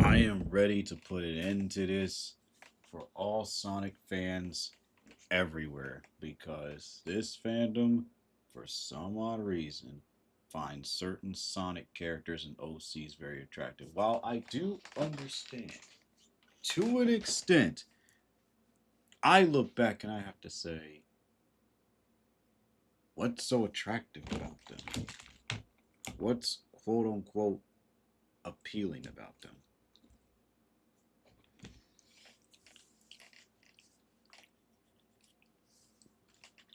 I am ready to put an end to this for all Sonic fans everywhere because this fandom, for some odd reason, finds certain Sonic characters and OCs very attractive. While I do understand, to an extent, I look back and I have to say, what's so attractive about them? What's quote unquote appealing about them?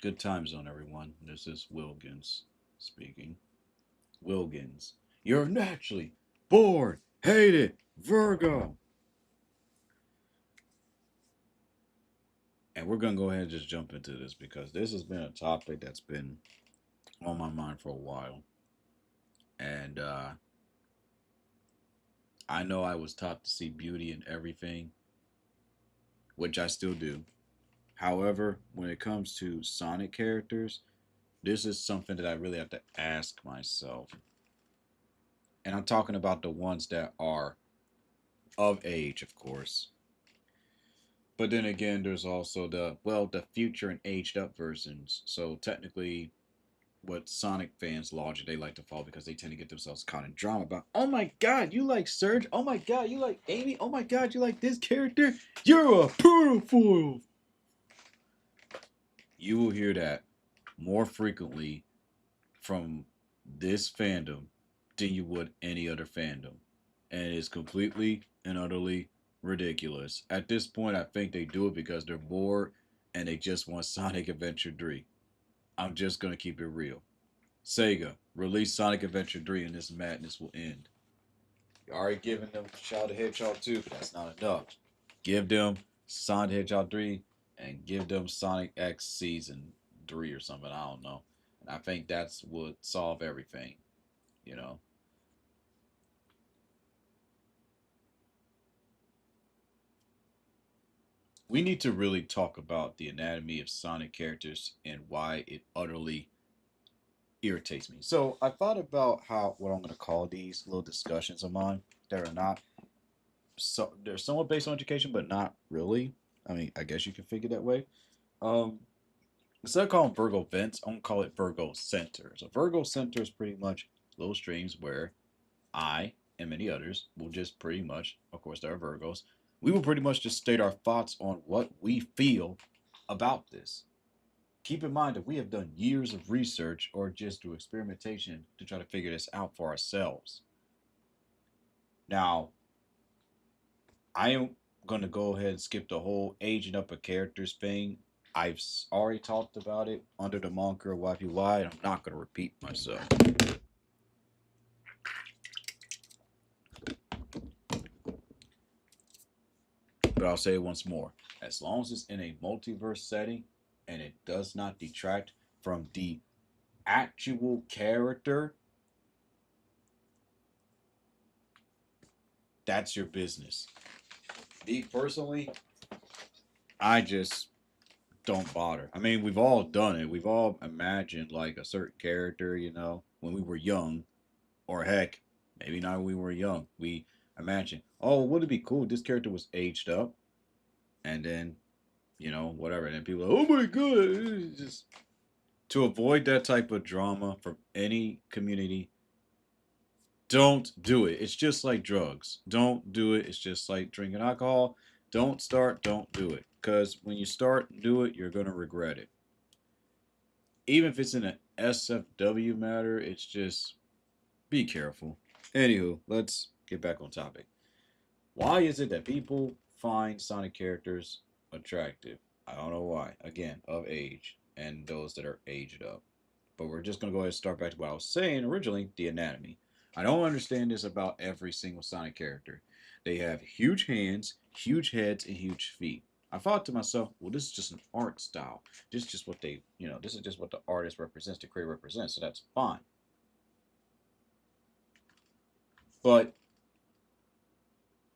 Good time zone, everyone. This is Wilkins speaking. Wilkins, you're naturally born hated Virgo. And we're going to go ahead and just jump into this because this has been a topic that's been on my mind for a while. And I know I was taught to see beauty in everything, which I still do. However, when it comes to Sonic characters, this is something that I really have to ask myself. And I'm talking about the ones that are of age, of course. But then again, there's also the future and aged up versions. So technically, what Sonic fans logic they like to follow because they tend to get themselves caught in drama about, oh my god, you like Surge? Oh my god, you like Amy? Oh my god, you like this character? You're a pedophile! You will hear that more frequently from this fandom than you would any other fandom. And it's completely and utterly ridiculous. At this point, I think they do it because they're bored and they just want Sonic Adventure 3. I'm just going to keep it real. Sega, release Sonic Adventure 3 and this madness will end. You're already giving them Child the Hedgehog 2, but that's not enough. Give them Sonic the Hedgehog 3 and give them Sonic X Season 3 or something. I don't know. And I think that's would solve everything, you know. We need to really talk about the anatomy of Sonic characters and why it utterly irritates me. So I thought about how what I'm going to call these little discussions of mine that are not they're somewhat based on education, but not really. I mean, I guess you can figure that way. Um, Instead of calling Virgo vents, I'm gonna call it Virgo center. So Virgo center is pretty much little streams where I and many others will just pretty much, of course, there are Virgos. We will pretty much just state our thoughts on what we feel about this. Keep in mind that we have done years of research or just through experimentation to try to figure this out for ourselves. Now, I am going to go ahead and skip the whole aging up of characters thing. I've already talked about it under the moniker of YPY, and I'm not going to repeat myself. But I'll say it once more. As long as it's in a multiverse setting and it does not detract from the actual character, that's your business. Me personally, I just don't bother. I mean, we've all done it. We've all imagined like a certain character, when we were young, or heck, maybe not when we were young. We imagine, oh, would it be cool if this character was aged up? And then, whatever. And then people are, oh my god, it's just to avoid that type of drama from any community. Don't do it. It's just like drugs. Don't do it. It's just like drinking alcohol. Don't start. Don't do it. Because when you start and do it, you're going to regret it. Even if it's in an SFW matter, it's just be careful. Anywho, let's get back on topic. Why is it that people find Sonic characters attractive? I don't know why. Again, of age and those that are aged up. But we're just going to go ahead and start back to what I was saying originally, the anatomy. I don't understand this about every single Sonic character. They have huge hands, huge heads, and huge feet. I thought to myself, well, this is just an art style. This is just what this is just what the artist represents, the creator represents, so that's fine. But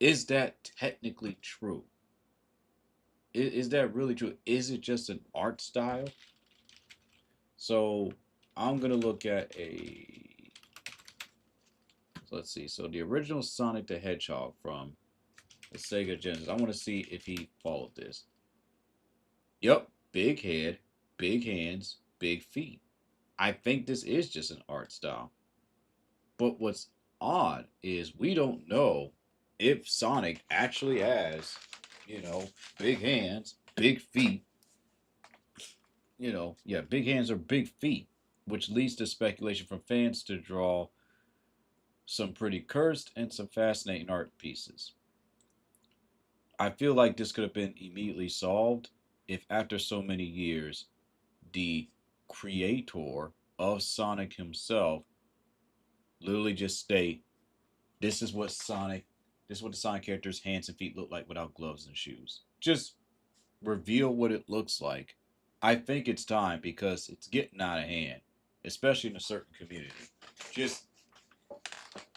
is that technically true? Is that really true? Is it just an art style? So I'm gonna look at a. So let's see. So the original Sonic the Hedgehog from The Sega Genesis. I want to see if he followed this. Yep, big head, big hands, big feet. I think this is just an art style. But what's odd is we don't know if Sonic actually has, you know, big hands, big feet, yeah, big hands or big feet, which leads to speculation from fans to draw some pretty cursed and some fascinating art pieces. I feel like this could have been immediately solved if, after so many years, the creator of Sonic himself literally just state, this is what Sonic, this is what the Sonic character's hands and feet look like without gloves and shoes. Just reveal what it looks like. I think it's time because it's getting out of hand, especially in a certain community. Just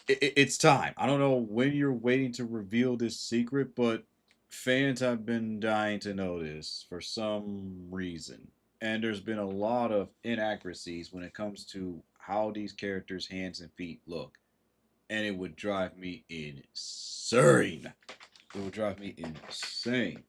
it's time. I don't know when you're waiting to reveal this secret, but fans have been dying to know this for some reason. And there's been a lot of inaccuracies when it comes to how these characters' hands and feet look. And it would drive me insane. It would drive me insane.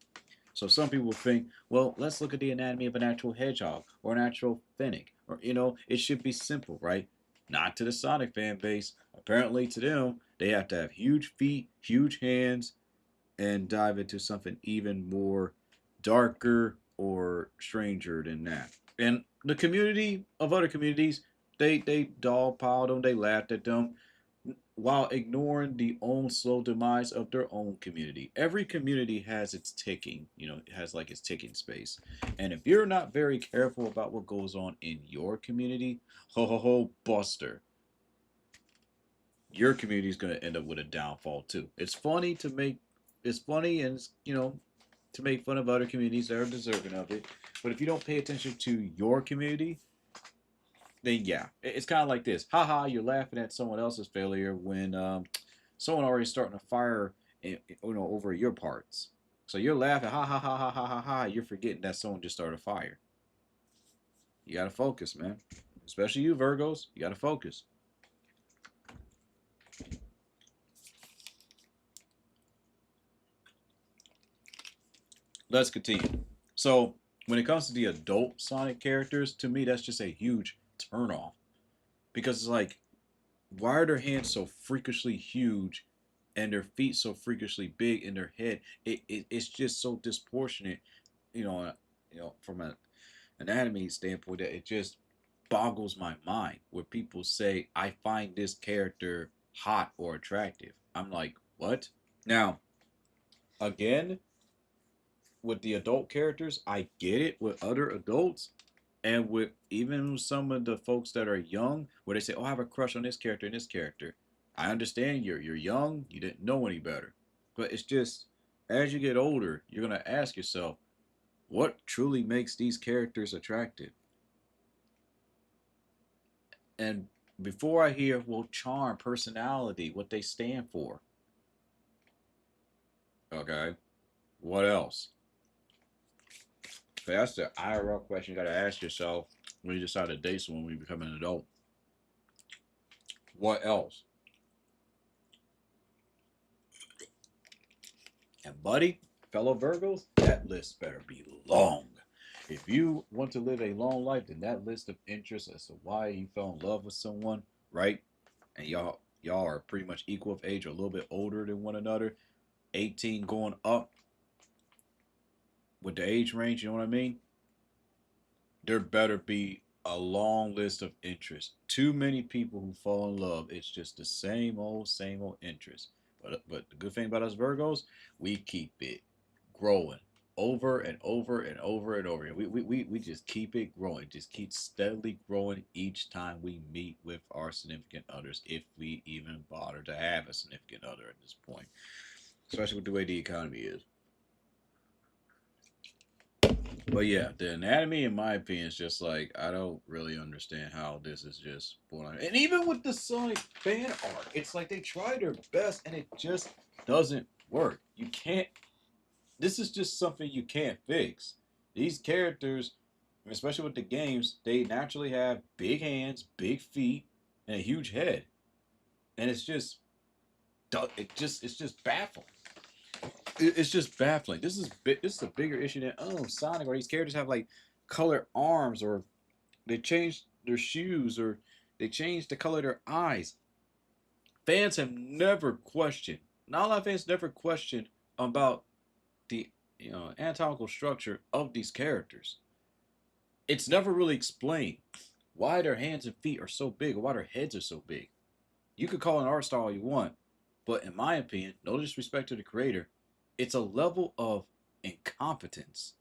So some people think, well, let's look at the anatomy of an actual hedgehog or an actual finnick. Or, it should be simple, right? Not to the Sonic fan base. Apparently to them, they have to have huge feet, huge hands, and dive into something even more darker or stranger than that. And the community of other communities, they doll piled them, they laughed at them, while ignoring the own slow demise of their own community. Every community has its ticking, it has like its ticking space. And if you're not very careful about what goes on in your community, ho ho ho, Buster, your community is going to end up with a downfall too. It's funny and to make fun of other communities that are deserving of it. But if you don't pay attention to your community, then yeah, it's kind of like this. Haha, you're laughing at someone else's failure when someone already starting a fire, over your parts. So you're laughing, ha ha ha ha ha ha ha. You're forgetting that someone just started a fire. You gotta focus, man. Especially you Virgos, you gotta focus. Let's continue. So when it comes to the adult Sonic characters, to me that's just a huge turnoff because it's like, why are their hands so freakishly huge and their feet so freakishly big in their head? It's just so disproportionate, from an anatomy standpoint, that it just boggles my mind where people say, I find this character hot or attractive. I'm like, what? Now, again, with the adult characters, I get it with other adults and with even some of the folks that are young, where they say, "Oh, I have a crush on this character and this character." I understand you're young, you didn't know any better, but it's just as you get older, you're gonna ask yourself, what truly makes these characters attractive? And before I hear, well, charm, personality, what they stand for, okay, what else? That's the IRL question you gotta ask yourself when you decide to date someone when you become an adult. What else? And buddy, fellow Virgos, that list better be long. If you want to live a long life, then that list of interests as to why you fell in love with someone, right? And y'all are pretty much equal of age or a little bit older than one another, 18 going up with the age range, you know what I mean? There better be a long list of interests. Too many people who fall in love, it's just the same old interest. But the good thing about us Virgos, we keep it growing over and over and over and over. We just keep it growing, just keep steadily growing each time we meet with our significant others, if we even bother to have a significant other at this point, especially with the way the economy is. But yeah, the anatomy, in my opinion, is just like, I don't really understand how this is just born. And even with the Sonic fan art, it's like they try their best and it just doesn't work. You can't. This is just something you can't fix. These characters, especially with the games, they naturally have big hands, big feet, and a huge head, and it's just baffling. It's just baffling. This is a bigger issue than Sonic or these characters have like colored arms or they changed their shoes or they changed the color of their eyes. Fans have never questioned. Not a lot of fans never questioned about the anatomical structure of these characters. It's never really explained why their hands and feet are so big or why their heads are so big. You could call it an art style all you want, but in my opinion, no disrespect to the creator, it's a level of incompetence.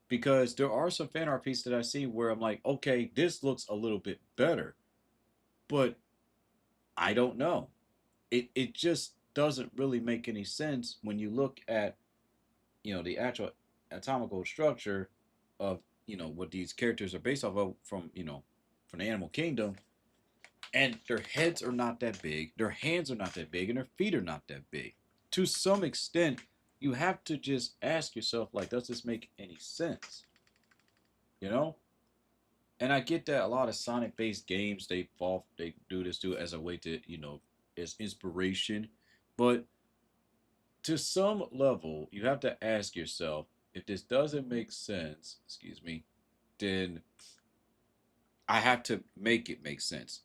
Because there are some fan art pieces that I see where I'm like, okay, this looks a little bit better, but I don't know. It just doesn't really make any sense when you look at the actual anatomical structure of what these characters are based off of from the animal kingdom, and their heads are not that big, their hands are not that big, and their feet are not that big. To some extent, you have to just ask yourself, like, does this make any sense? You know? And I get that a lot of Sonic based games they do this too as a way to, as inspiration. But to some level, you have to ask yourself, if this doesn't make sense, excuse me, then I have to make it make sense.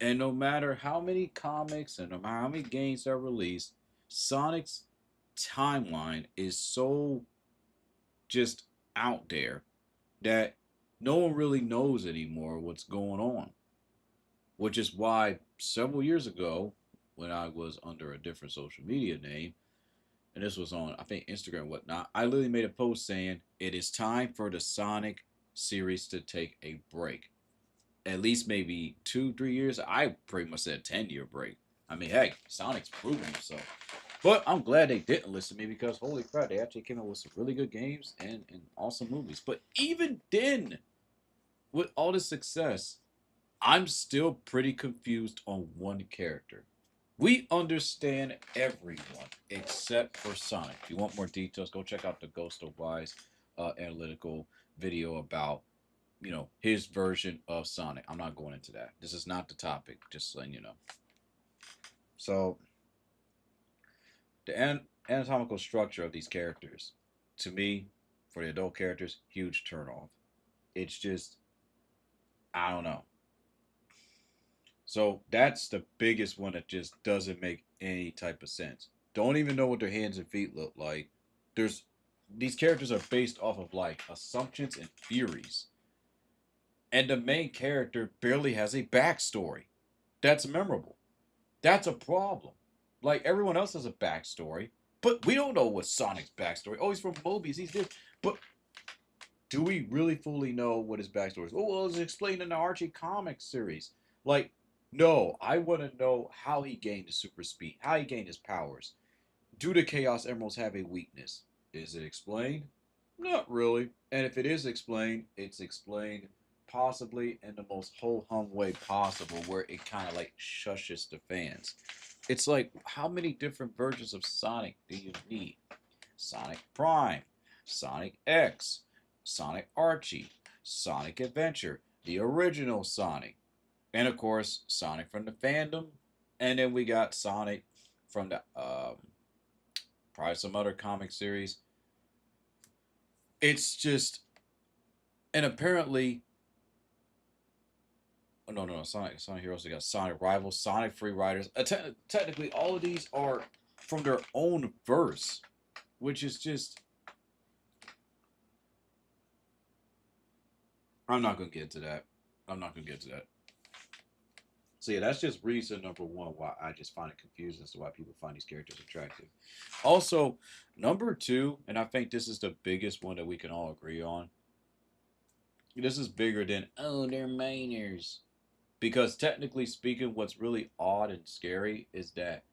And no matter how many comics and no matter how many games are released, Sonic's timeline is so just out there that no one really knows anymore what's going on. Which is why several years ago, when I was under a different social media name, and this was on, I think, Instagram and whatnot, I literally made a post saying it is time for the Sonic series to take a break. At least maybe 2, 3 years. I pretty much said 10-year break. I mean, heck, Sonic's proven himself. But I'm glad they didn't listen to me because holy crap, they actually came out with some really good games and awesome movies. But even then, with all the success, I'm still pretty confused on one character. We understand everyone except for Sonic. If you want more details, go check out the Ghost of Wise analytical video about his version of Sonic. I'm not going into that. This is not the topic. Just letting you know. So the anatomical structure of these characters, to me, for the adult characters, huge turnoff. It's just I don't know. So that's the biggest one that just doesn't make any type of sense. Don't even know what their hands and feet look like. There's these characters are based off of like assumptions and theories. And the main character barely has a backstory that's memorable. That's a problem. Like everyone else has a backstory, but we don't know what Sonic's backstory. Oh, he's from Mobius. He's this. But do we really fully know what his backstory is? Oh, well, it's explained in the Archie comics series. Like, no, I want to know how he gained the super speed, how he gained his powers. Do the Chaos Emeralds have a weakness? Is it explained? Not really. And if it is explained, it's explained possibly in the most whole hum way possible, where it kind of like shushes the fans. It's like, how many different versions of Sonic do you need? Sonic Prime, Sonic X, Sonic Archie, Sonic Adventure, the original Sonic, and of course Sonic from the fandom, and then we got Sonic from the probably some other comic series. It's just, and apparently, oh, no, Sonic Heroes. We got Sonic Rivals, Sonic Free Riders. Technically, all of these are from their own verse, which is just. I'm not gonna get into that. I'm not gonna get to that. So yeah, that's just reason number one why I just find it confusing as to why people find these characters attractive. Also, number two, and I think this is the biggest one that we can all agree on. This is bigger than they're minors. Because technically speaking, what's really odd and scary is that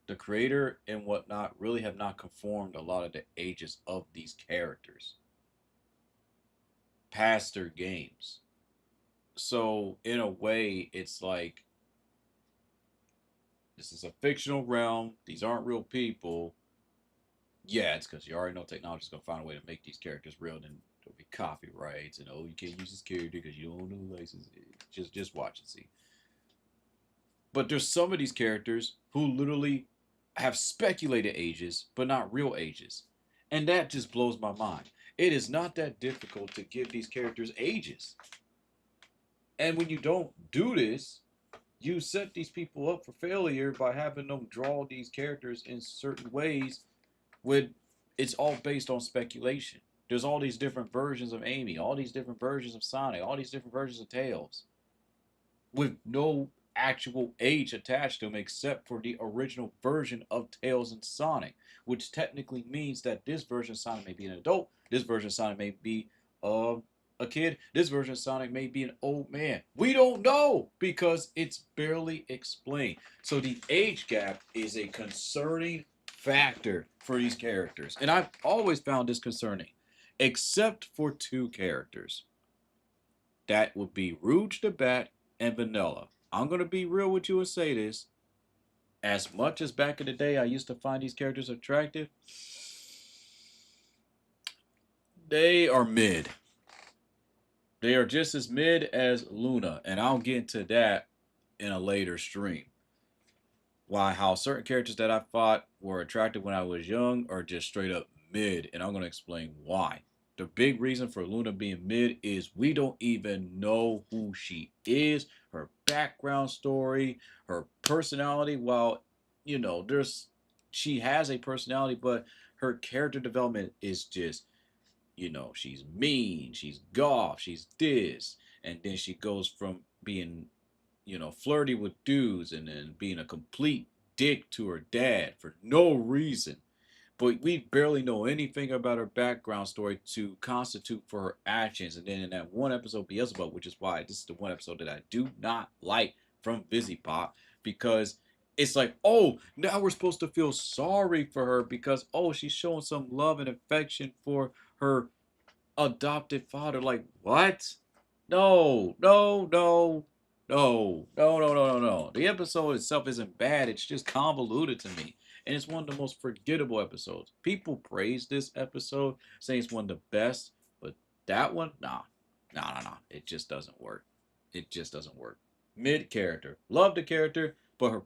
the creator and whatnot really have not conformed a lot of the ages of these characters past their games. So in a way, it's like this is a fictional realm. These aren't real people. Yeah, it's because you already know technology's gonna find a way to make these characters real. Then there'll be copyrights and you can't use this character because you don't own the license. Just watch and see. But there's some of these characters who literally have speculated ages, but not real ages. And that just blows my mind. It is not that difficult to give these characters ages. And when you don't do this, you set these people up for failure by having them draw these characters in certain ways when it's all based on speculation. There's all these different versions of Amy, all these different versions of Sonic, all these different versions of Tails with no actual age attached to them except for the original version of Tails and Sonic, which technically means that this version of Sonic may be an adult, this version of Sonic may be uh, a kid, this version of Sonic may be an old man. We don't know because it's barely explained. So the age gap is a concerning factor for these characters. And I've always found this concerning, except for two characters. That would be Rouge the Bat and Vanilla. I'm going to be real with you and say this. As much as back in the day I used to find these characters attractive, they are mid. They are just as mid as Luna, and I'll get into that in a later stream. Why, how certain characters that I thought were attractive when I was young are just straight up mid, and I'm going to explain why. The big reason for Luna being mid is we don't even know who she is, her background story, her personality. While, there's she has a personality, but her character development is just, she's mean, she's goth, she's this, and then she goes from being flirty with dudes and then being a complete dick to her dad for no reason. But we barely know anything about her background story to constitute for her actions. And then in that one episode, Beelzebub, which is why this is the one episode that I do not like from Vizzy Pop, because it's like, oh, now we're supposed to feel sorry for her because, oh, she's showing some love and affection for her adopted father. Like, what? No, no, no, no, no, no, no, no, no. The episode itself isn't bad. It's just convoluted to me. And it's one of the most forgettable episodes. People praise this episode, saying it's one of the best, but that one, nah, nah, nah, nah. It just doesn't work. It just doesn't work. Mid character, love the character, but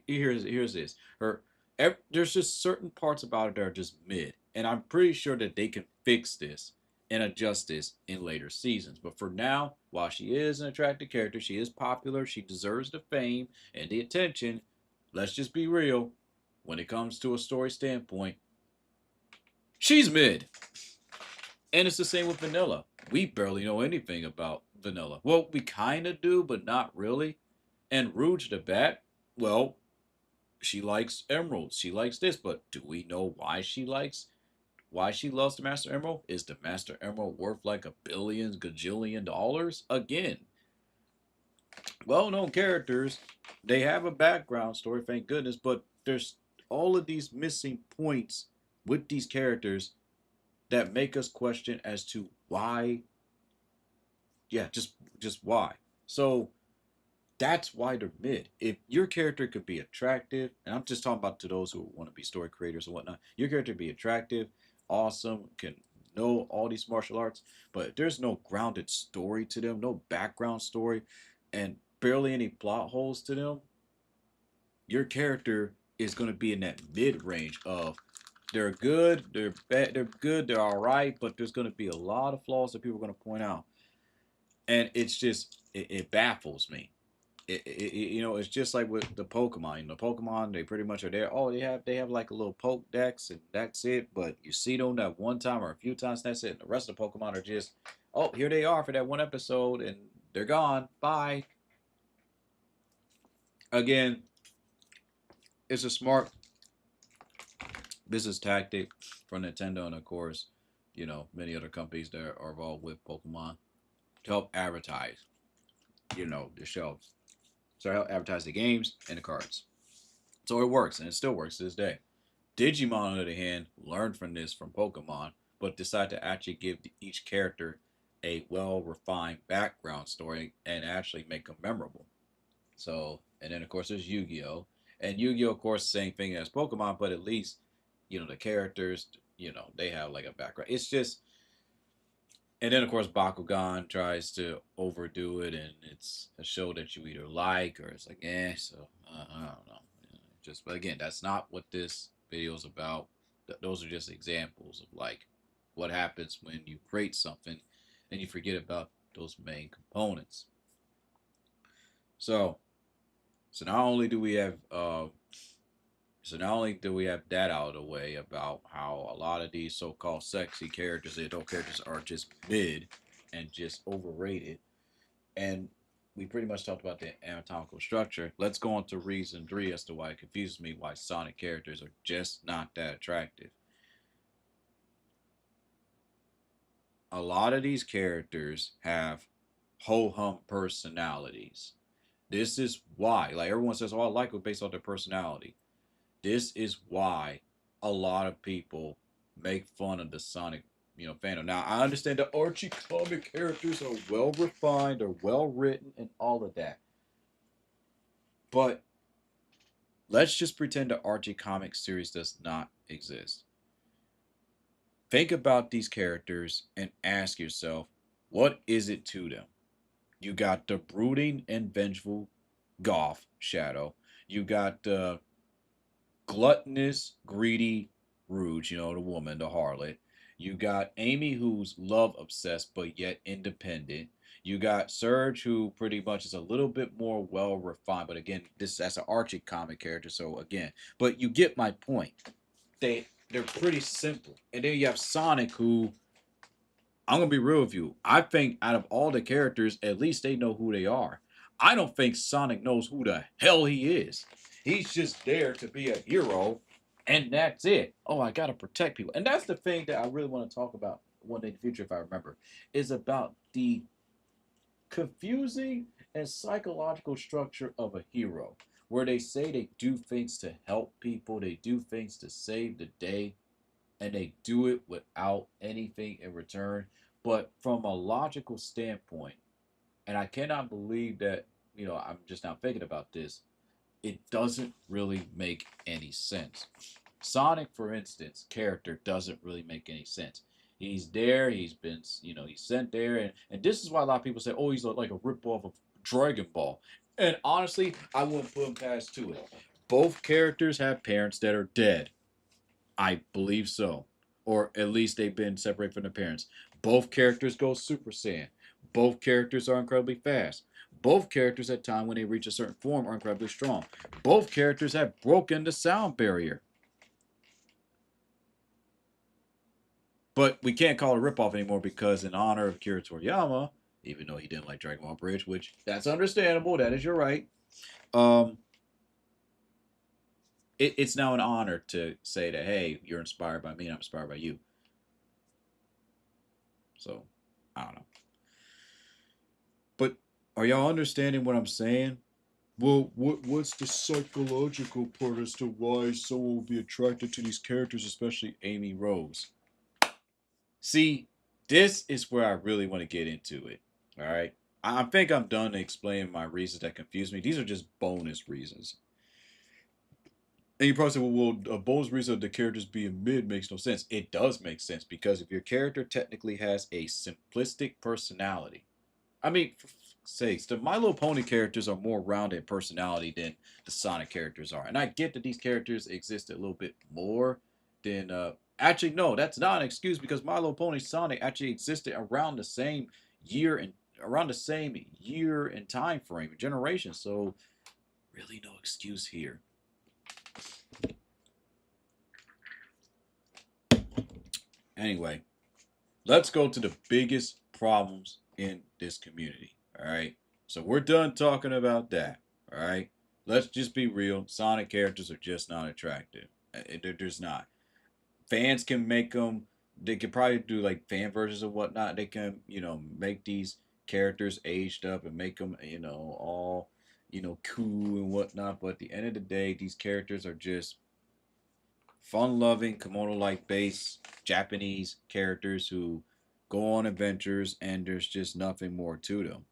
here's this. There's just certain parts about it that are just mid, and I'm pretty sure that they can fix this and adjust this in later seasons. But for now, while she is an attractive character, she is popular, she deserves the fame and the attention. Let's just be real. When it comes to a story standpoint, she's mid. And it's the same with Vanilla. We barely know anything about Vanilla. Well, we kind of do, but not really. And Rouge the Bat, well, she likes emeralds. She likes this, but do we know why she loves the Master Emerald? Is the Master Emerald worth like a billion, gajillion dollars? Again, well known characters. They have a background story, thank goodness, but there's all of these missing points with these characters that make us question as to why. Yeah, just why. So that's why they're mid. If your character could be attractive, and I'm just talking about to those who want to be story creators and whatnot, your character be attractive, awesome, can know all these martial arts, but there's no grounded story to them, no background story, and barely any plot holes to them, your character is going to be in that mid range of they're good, they're bad, they're good, they're all right, but there's going to be a lot of flaws that people are going to point out, and it baffles me. It's just like with the Pokemon. The Pokemon, they pretty much are there. Oh, they have like a little Pokedex, and that's it. But you see them that one time or a few times, that's it. And the rest of the Pokemon are just, oh, here they are for that one episode, and they're gone. Bye. Again, it's a smart business tactic from Nintendo, and of course, many other companies that are involved with Pokemon to help advertise, the shelves. So help advertise the games and the cards. So it works, and it still works to this day. Digimon, on the other hand, learned from this from Pokemon, but decided to actually give each character a well refined background story and actually make them memorable. So, and then of course there's Yu-Gi-Oh! And Yu-Gi-Oh! Of course, same thing as Pokemon, but at least, the characters, they have like a background. It's just, and then of course Bakugan tries to overdo it, and it's a show that you either like or it's like, so I don't know. Just, but again, that's not what this video is about. Those are just examples of like what happens when you create something and you forget about those main components. So, so not only do we have that out of the way about how a lot of these so-called sexy characters, the adult characters, are just mid and just overrated, and we pretty much talked about the anatomical structure. Let's go on to reason three as to why it confuses me why Sonic characters are just not that attractive. A lot of these characters have ho hum personalities. This is why, like everyone says, oh, I like it based on their personality. This is why a lot of people make fun of the Sonic, fandom. Now I understand the Archie comic characters are well refined, are well written, and all of that. But let's just pretend the Archie comic series does not exist. Think about these characters and ask yourself, what is it to them? You got the brooding and vengeful Goth Shadow. You got the gluttonous, greedy Rouge, the woman, the harlot. You got Amy, who's love obsessed but yet independent. You got Surge, who pretty much is a little bit more well refined, but again, that's an Archie comic character, so again, but you get my point. They're pretty simple, and then you have Sonic, who I'm gonna be real with you. I think out of all the characters, at least they know who they are. I don't think Sonic knows who the hell he is. He's just there to be a hero, and that's it. Oh, I gotta protect people, and that's the thing that I really want to talk about one day in the future, if I remember, is about the confusing and psychological structure of a hero, where they say they do things to help people, they do things to save the day, and they do it without anything in return. But from a logical standpoint, and I cannot believe that, I'm just now thinking about this, it doesn't really make any sense. Sonic, for instance, character doesn't really make any sense. He's there, he's been, he's sent there, and this is why a lot of people say, oh, he's like a ripoff of Dragon Ball. And honestly, I wouldn't put him past to it. Both characters have parents that are dead. I believe so. Or at least they've been separated from their parents. Both characters go Super Saiyan. Both characters are incredibly fast. Both characters at time when they reach a certain form are incredibly strong. Both characters have broken the sound barrier. But we can't call it a ripoff anymore because in honor of Kira Toriyama, even though he didn't like Dragon Ball Bridge, which that's understandable, that is your right. Um, it's now an honor to say that, hey, you're inspired by me and I'm inspired by you. So I don't know. But are y'all understanding what I'm saying? Well, what's the psychological part as to why someone will be attracted to these characters, especially Amy Rose? See, this is where I really want to get into it. All right. I think I'm done explaining my reasons that confuse me. These are just bonus reasons. And you probably say, well, a bonus reason of the characters being mid makes no sense. It does make sense because if your character technically has a simplistic personality, I mean, for sakes, the My Little Pony characters are more rounded personality than the Sonic characters are, and I get that these characters exist a little bit more than. Actually, no, that's not an excuse because My Little Pony Sonic actually existed around the same year and time frame, generation. So, really, no excuse here. Anyway, let's go to the biggest problems in this community. All right. So we're done talking about that. All right. Let's just be real. Sonic characters are just not attractive. They're just not. Fans can make them. They could probably do like fan versions and whatnot. They can, make these characters aged up and make them, all, cool and whatnot. But at the end of the day, these characters are just fun-loving, kimono-like base Japanese characters who go on adventures, and there's just nothing more to them.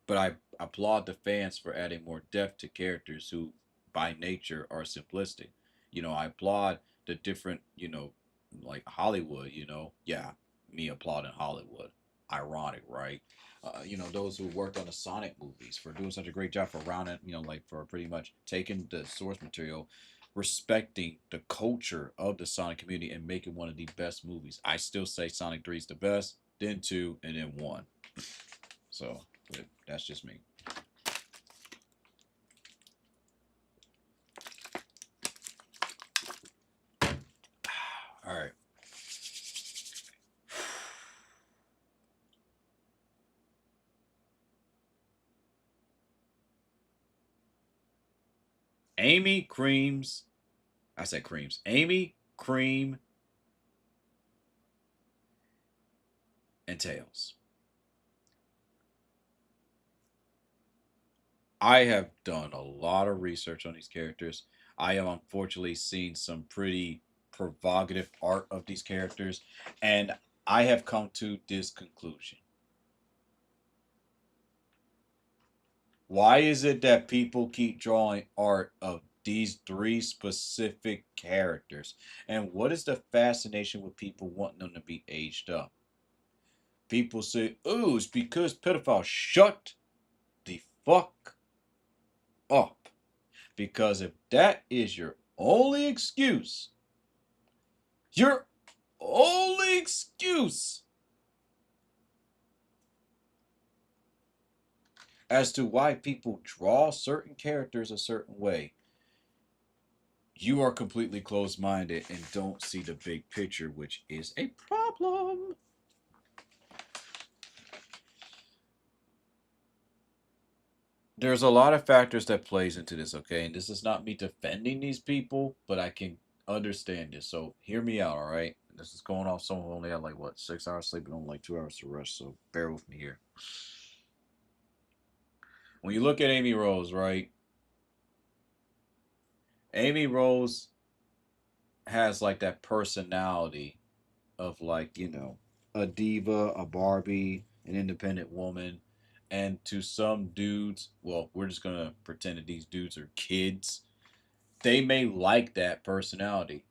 But I applaud the fans for adding more depth to characters who, by nature, are simplistic. I applaud the different, like Hollywood. Yeah, me applauding Hollywood. ironic, right? Those who worked on the Sonic movies for doing such a great job for rounding, like for pretty much taking the source material, respecting the culture of the Sonic community, and making one of the best movies. I still say Sonic 3 is the best, then 2, and then 1. So, but that's just me. All right. Amy Creams. I said creams. Amy Cream and Tails. I have done a lot of research on these characters. I have unfortunately seen some pretty provocative art of these characters, and I have come to this conclusion. Why is it that people keep drawing art of these three specific characters? And what is the fascination with people wanting them to be aged up? People say, oh, it's because pedophiles. Shut the fuck up. Because if that is your only excuse as to why people draw certain characters a certain way, you are completely closed minded and don't see the big picture, which is a problem. There's a lot of factors that plays into this, okay? And this is not me defending these people, but I can understand this. So hear me out, all right? This is going off someone who only had like what 6 hours sleep and only like 2 hours to rest. So bear with me here. When you look at Amy Rose, right? Amy Rose has like that personality of like, a diva, a Barbie, an independent woman. And to some dudes, well, we're just gonna pretend that these dudes are kids. They may like that personality,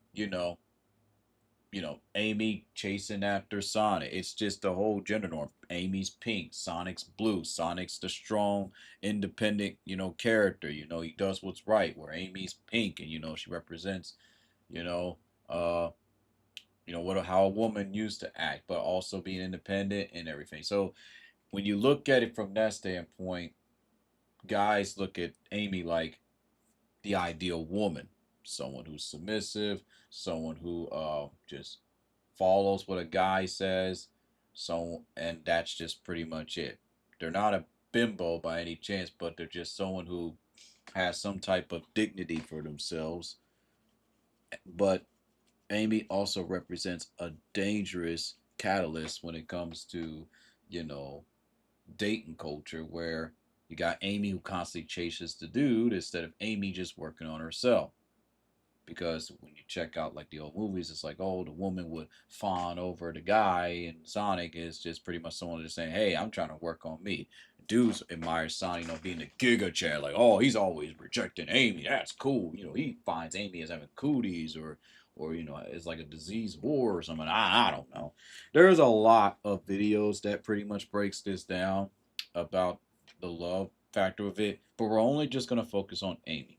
Amy chasing after Sonic. It's just the whole gender norm. Amy's pink, Sonic's blue. Sonic's the strong, independent, character. He does what's right. Where Amy's pink, and she represents, you know, uh, what how a woman used to act, but also being independent and everything. So when you look at it from that standpoint, guys look at Amy like the ideal woman, someone who's submissive, someone who just follows what a guy says. So, and that's just pretty much it. They're not a bimbo by any chance, but they're just someone who has some type of dignity for themselves. But Amy also represents a dangerous catalyst when it comes to, you know, dating culture where you got Amy who constantly chases the dude instead of Amy just working on herself. Because when you check out like the old movies, it's like, oh, the woman would fawn over the guy, and Sonic is just pretty much someone just saying, hey, I'm trying to work on me. Dudes admire Sonic, being the Giga Chad, like, oh, he's always rejecting Amy. That's cool. He finds Amy as having cooties or it's like a disease war or something. I don't know. There's a lot of videos that pretty much breaks this down about the love factor of it, but we're only just gonna focus on Amy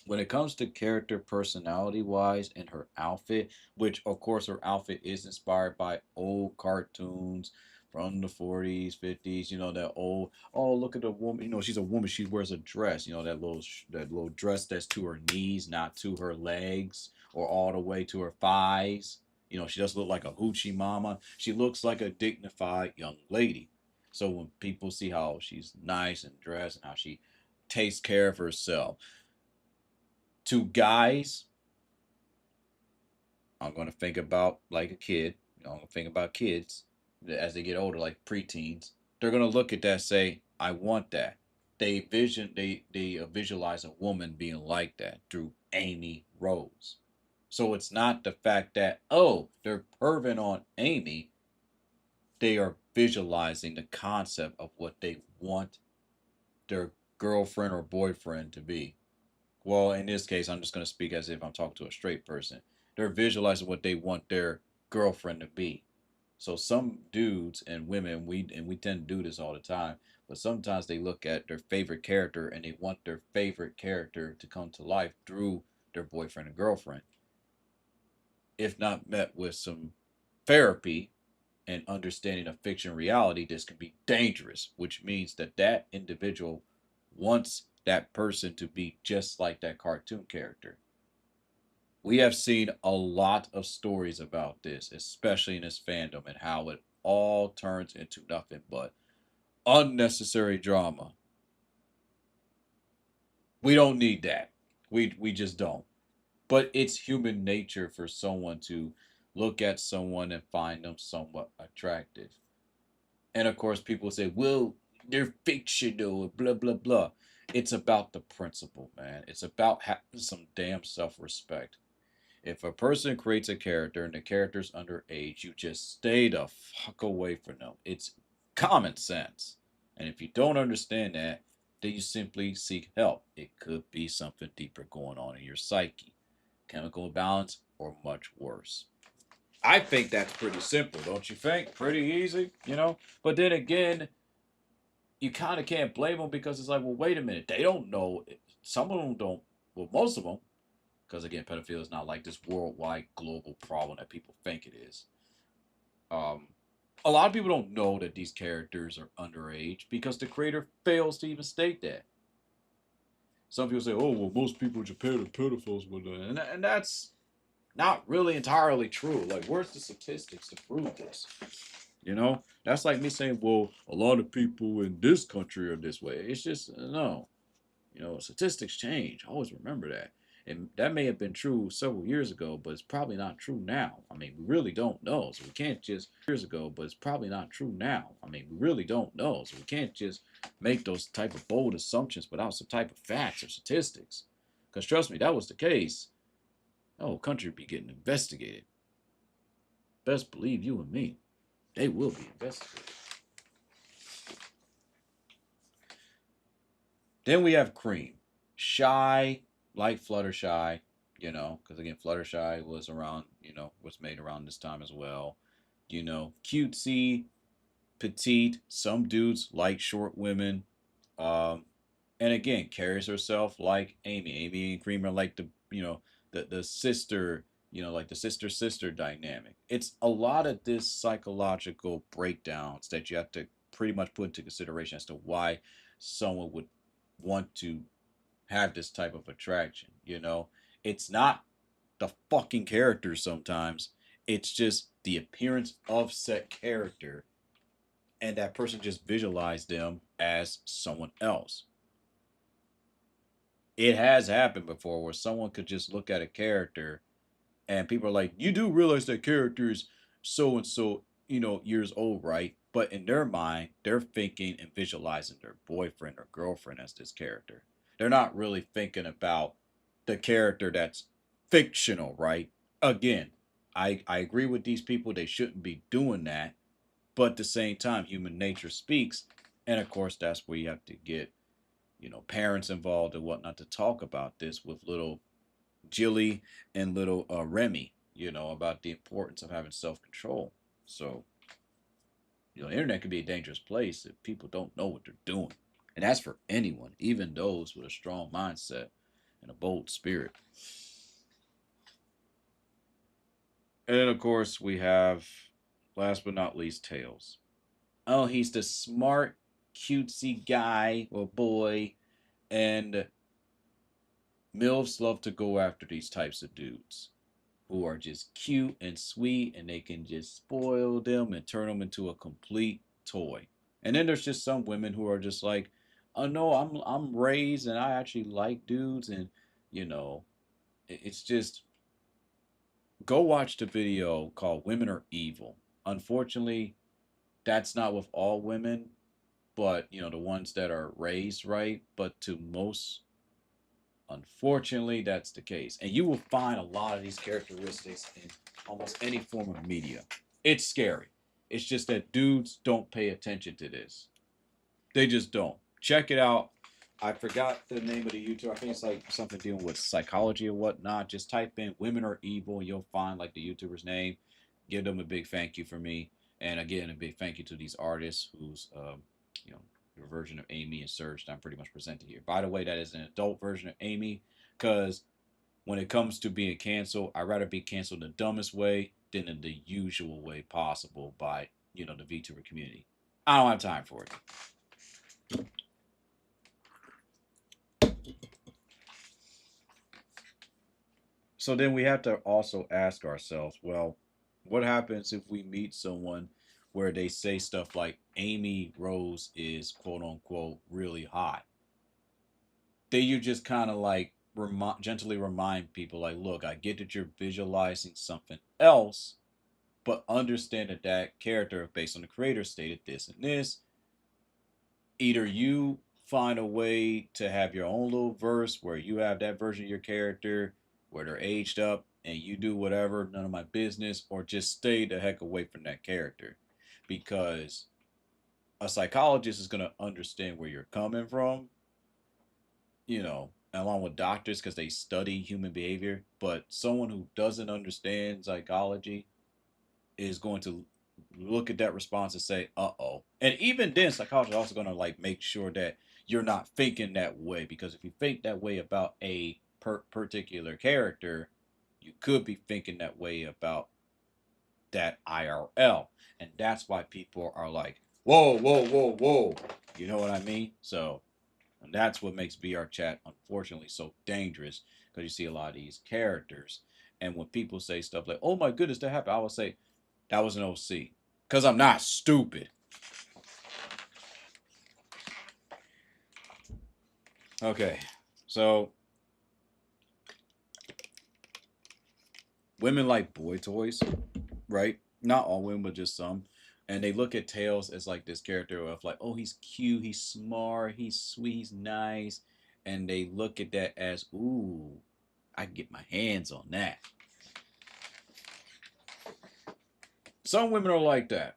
when it comes to character personality wise and her outfit, which of course her outfit is inspired by old cartoons from the 40s, 50s, that old, oh, look at the woman, she's a woman, she wears a dress, that little dress that's to her knees, not to her legs or all the way to her thighs. She doesn't look like a hoochie mama. She looks like a dignified young lady. So when people see how she's nice and dressed and how she takes care of herself, to guys, I'm gonna think about like a kid. I'm gonna think about kids as they get older, like preteens. They're gonna look at that, and say, "I want that." They visualize a woman being like that through Amy Rose. So it's not the fact that they're perving on Amy. They are visualizing the concept of what they want their girlfriend or boyfriend to be. Well, in this case, I'm just going to speak as if I'm talking to a straight person. They're visualizing what they want their girlfriend to be. So some dudes and women, we tend to do this all the time, but sometimes they look at their favorite character and they want their favorite character to come to life through their boyfriend and girlfriend. If not met with some therapy and understanding of fiction reality, this can be dangerous, which means that that individual wants that person to be just like that cartoon character. We have seen a lot of stories about this, especially in this fandom, and how it all turns into nothing but unnecessary drama. We don't need that. We just don't. But it's human nature for someone to look at someone and find them somewhat attractive. And of course, people say, well, they're fictional, blah, blah, blah. It's about the principle, man. It's about having some damn self respect. If a person creates a character and the character's underage, you just stay the fuck away from them. It's common sense. And if you don't understand that, then you simply seek help. It could be something deeper going on in your psyche, chemical imbalance, or much worse. I think that's pretty simple, don't you think? Pretty easy, you know? But then again, you kind of can't blame them because it's like, well, wait a minute. They don't know. Some of them don't. Well, most of them, because again, pedophilia is not like this worldwide global problem that people think it is. Um, a lot of people don't know that these characters are underage because the creator fails to even state that. Some people say, "Oh, well, most people in Japan are pedophiles," and that's not really entirely true. Like, where's the statistics to prove this? You know, that's like me saying, "Well, a lot of people in this country are this way." It's just no. You know, statistics change. Always remember that. And that may have been true several years ago, but it's probably not true now. I mean, we really don't know. So we can't just years ago, but it's probably not true now. I mean, we really don't know. So we can't just make those type of bold assumptions without some type of facts or statistics. Because trust me, that was the case. The whole country would be getting investigated. Best believe you and me, they will be investigated. Then we have Cream. Shy, like Fluttershy, you know, because again, Fluttershy was around, you know, was made around this time as well. You know, cutesy, petite. Some dudes like short women. Um, and again, carries herself like Amy. Amy and Cream are like the sister, you know, like the sister dynamic. It's a lot of this psychological breakdowns that you have to pretty much put into consideration as to why someone would want to have this type of attraction, you know? It's not the fucking characters sometimes. It's just the appearance of said character and that person just visualized them as someone else. It has happened before where someone could just look at a character and people are like, you do realize that character is so and so, you know, years old, right? But in their mind, they're thinking and visualizing their boyfriend or girlfriend as this character. They're not really thinking about the character that's fictional, right? Again, I agree with these people. They shouldn't be doing that. But at the same time, human nature speaks. And of course, that's where you have to get, you know, parents involved and whatnot to talk about this with little Jilly and little Remy, you know, about the importance of having self control. So, you know, the internet can be a dangerous place if people don't know what they're doing. And that's for anyone, even those with a strong mindset and a bold spirit. And then, of course, we have, last but not least, Tails. Oh, he's the smart, cutesy guy or boy. And MILFs love to go after these types of dudes who are just cute and sweet and they can just spoil them and turn them into a complete toy. And then there's just some women who are just like, oh no, I'm raised and I actually like dudes and you know, it's just go watch the video called Women Are Evil. Unfortunately, that's not with all women, but you know, the ones that are raised right, but to most unfortunately, that's the case. And you will find a lot of these characteristics in almost any form of media. It's scary. It's just that dudes don't pay attention to this. They just don't. Check it out. I forgot the name of the YouTuber. I think it's like something dealing with psychology or whatnot. Just type in "women are evil" and you'll find like the YouTuber's name. Give them a big thank you for me. And again, a big thank you to these artists whose, you know, your version of Amy and Serge that I'm pretty much presented here. By the way, that is an adult version of Amy, because when it comes to being canceled, I'd rather be canceled the dumbest way than in the usual way possible by, you know, the VTuber community. I don't have time for it. So then we have to also ask ourselves, well, what happens if we meet someone where they say stuff like Amy Rose is quote unquote really hot? Then you just kind of like gently remind people, like, look, I get that you're visualizing something else, but understand that that character, based on the creator, stated this and this. Either you find a way to have your own little verse where you have that version of your character where they're aged up and you do whatever, none of my business, or just stay the heck away from that character. Because a psychologist is going to understand where you're coming from, you know, along with doctors because they study human behavior. But someone who doesn't understand psychology is going to look at that response and say, "Uh-oh." And even then, psychologists are also going to like make sure that you're not thinking that way, because if you think that way about a particular character, you could be thinking that way about that IRL, and that's why people are like, "Whoa, whoa, whoa, whoa." You know what I mean? So, and that's what makes VR chat unfortunately so dangerous, because you see a lot of these characters, and when people say stuff like, "Oh my goodness, that happened," I will say, that was an OC. Because I'm not stupid. Okay. So, women like boy toys, right? Not all women, but just some. And they look at Tails as like this character of like, oh, he's cute, he's smart, he's sweet, he's nice. And they look at that as, ooh, I can get my hands on that. Some women are like that.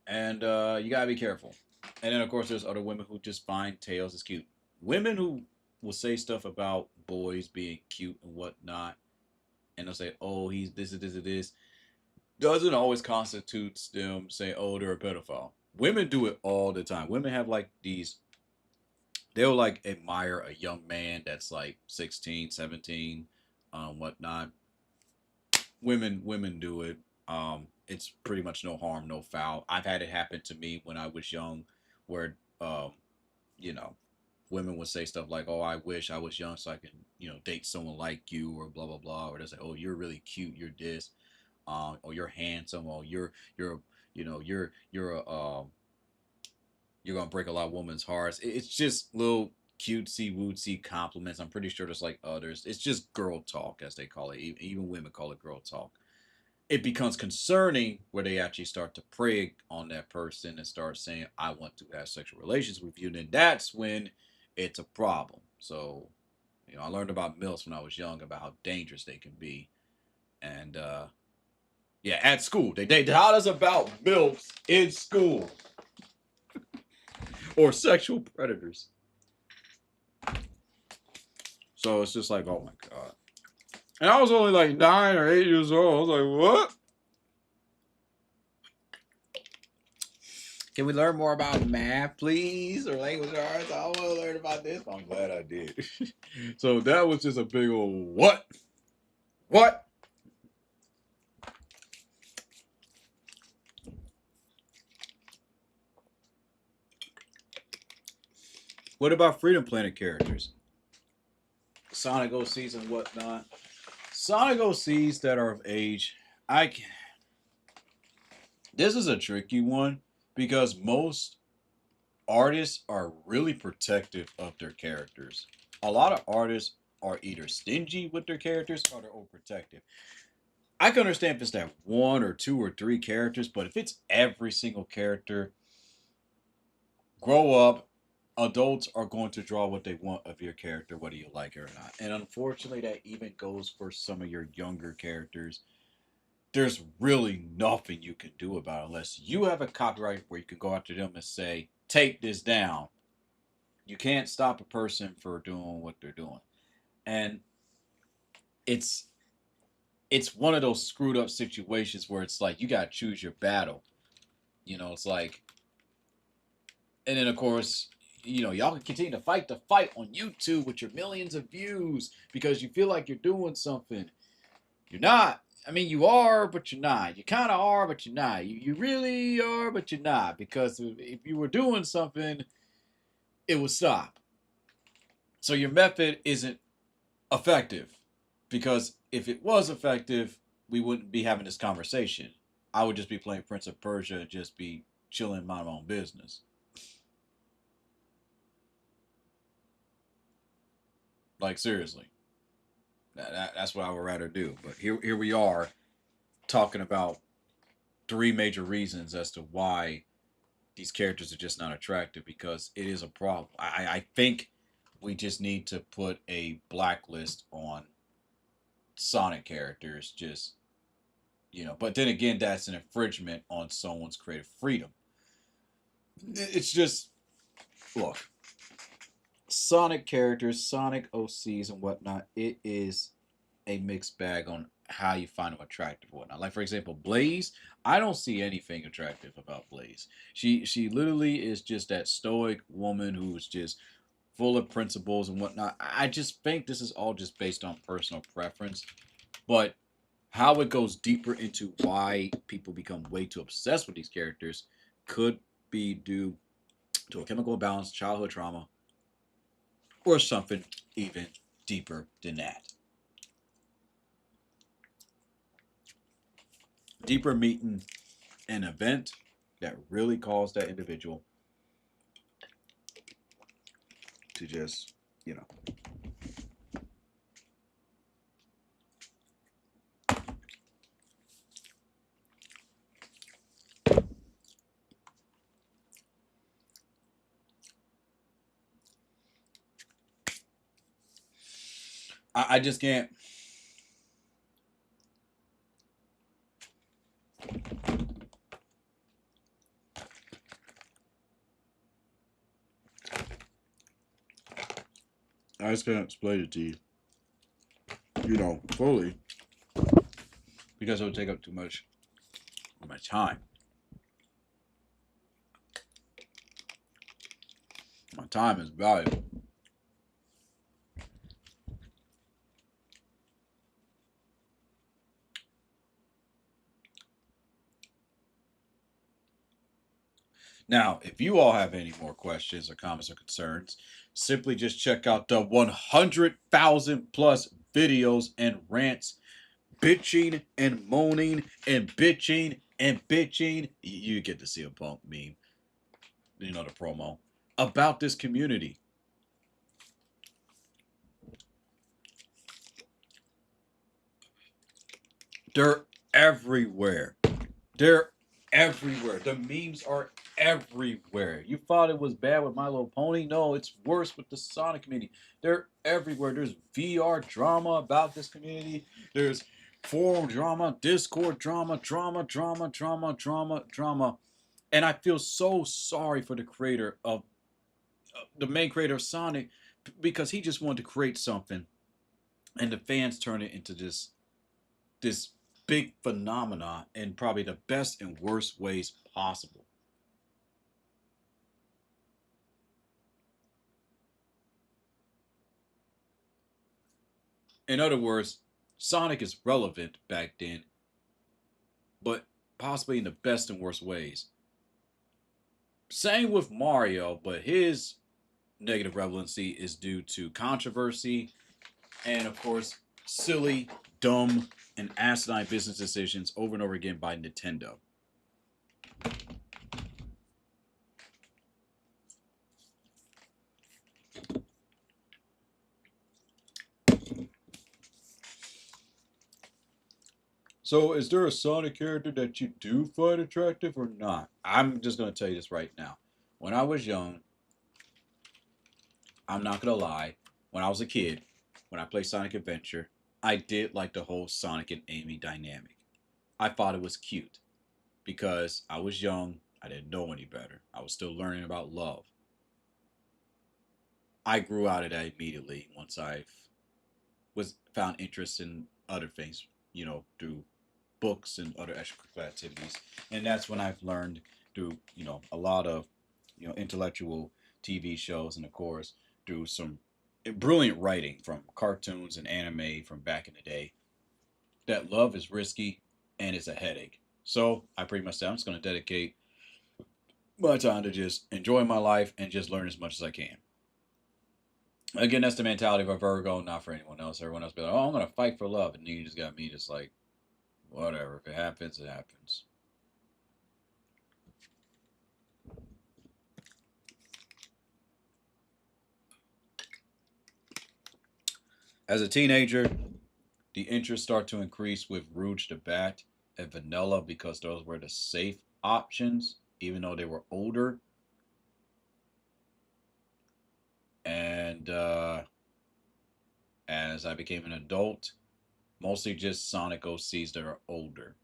And you gotta be careful. And then, of course, there's other women who just find Tails as cute. Women who will say stuff about boys being cute and whatnot, and they'll say, "Oh, he's this, this, this," doesn't always constitute them saying, "Oh, they're a pedophile." Women do it all the time. Women have like these. They'll like admire a young man that's like 16, 17, whatnot. Women do it. It's pretty much no harm, no foul. I've had it happen to me when I was young, where you know, women would say stuff like, "Oh, I wish I was young so I can, you know, date someone like you," or blah blah blah, or they say, "Oh, you're really cute, you're this, or you're handsome, or you're, you know, you're gonna break a lot of women's hearts." It's just little cutesy wootsy compliments. I'm pretty sure there's like others. It's just girl talk, as they call it. Even women call it girl talk. It becomes concerning where they actually start to prey on that person and start saying, "I want to have sexual relations with you." And then that's when it's a problem. So, you know, I learned about MILFs when I was young, about how dangerous they can be. And yeah, at school, they taught us about MILFs in school, or sexual predators. So it's just like, oh my God. And I was only like 9 or 8 years old. I was like, what? Can we learn more about math, please, or language arts? I want to learn about this. I'm glad I did. So that was just a big old what? What? What about Freedom Planet characters? Sonic OCs and whatnot. Sonic OCs that are of age. I can. This is a tricky one because most artists are really protective of their characters. A lot of artists are either stingy with their characters or they're overprotective. I can understand if it's that one or two or three characters, but if it's every single character, grow up. Adults are going to draw what they want of your character, whether you like it or not. And unfortunately, that even goes for some of your younger characters. There's really nothing you can do about it unless you have a copyright where you can go after them and say, take this down. You can't stop a person for doing what they're doing. And it's it's one of those screwed up situations where it's like you gotta choose your battle. It's like, and then of course, y'all can continue to fight the fight on YouTube with your millions of views because you feel like you're doing something. You're not. I mean, you are, but you're not. You kind of are, but you're not. You really are, but you're not. Because if you were doing something, it would stop. So your method isn't effective. Because if it was effective, we wouldn't be having this conversation. I would just be playing Prince of Persia and just be chilling, mind my own business. Like, seriously. That's what I would rather do. But here we are talking about three major reasons as to why these characters are just not attractive because it is a problem. I think we just need to put a blacklist on Sonic characters, just But then again, that's an infringement on someone's creative freedom. It's just look, Sonic characters, Sonic OCs, and whatnot. It is a mixed bag on how you find them attractive or whatnot. Like for example, Blaze. I don't see anything attractive about Blaze. She literally is just that stoic woman who's just full of principles and whatnot. I just think this is all just based on personal preference. But how it goes deeper into why people become way too obsessed with these characters could be due to a chemical imbalance, childhood trauma, or something even deeper than that. Deeper meaning an event that really caused that individual to just, you know. I just can't. I just can't explain it to you, fully because it would take up too much of my time. My time is valuable. Now, if you all have any more questions or comments or concerns, simply just check out the 100,000 plus videos and rants bitching and moaning and bitching and bitching. You get to see a Punk meme, the promo about this community. They're everywhere. They're everywhere. The memes are everywhere. You thought it was bad with My Little Pony? No, it's worse with the Sonic community. They're everywhere. There's VR drama about this community. There's forum drama, Discord drama, drama. And I feel so sorry for the creator of the main creator of Sonic because he just wanted to create something and the fans turn it into this big phenomena in probably the best and worst ways possible. In other words, Sonic is relevant back then, but possibly in the best and worst ways. Same with Mario, but his negative relevancy is due to controversy and, of course, silly, dumb, and asinine business decisions over and over again by Nintendo. So, is there a Sonic character that you do find attractive or not? I'm just going to tell you this right now. When I was young, I'm not going to lie, when I was a kid, when I played Sonic Adventure, I did like the whole Sonic and Amy dynamic. I thought it was cute because I was young, I didn't know any better. I was still learning about love. I grew out of that immediately once I was found interest in other things, through books and other extracurricular activities. And that's when I've learned through, a lot of, intellectual TV shows, and of course through some brilliant writing from cartoons and anime from back in the day, that love is risky and it's a headache. So I pretty much said I'm just going to dedicate my time to just enjoy my life and just learn as much as I can. Again, that's the mentality of a Virgo, not for anyone else. Everyone else be like, "Oh, I'm gonna fight for love," and you just got me, just like, whatever. If it happens, it happens. As a teenager, the interests start to increase with Rouge de Bat and Vanilla because those were the safe options, even though they were older. And as I became an adult, mostly just Sonic OCs that are older,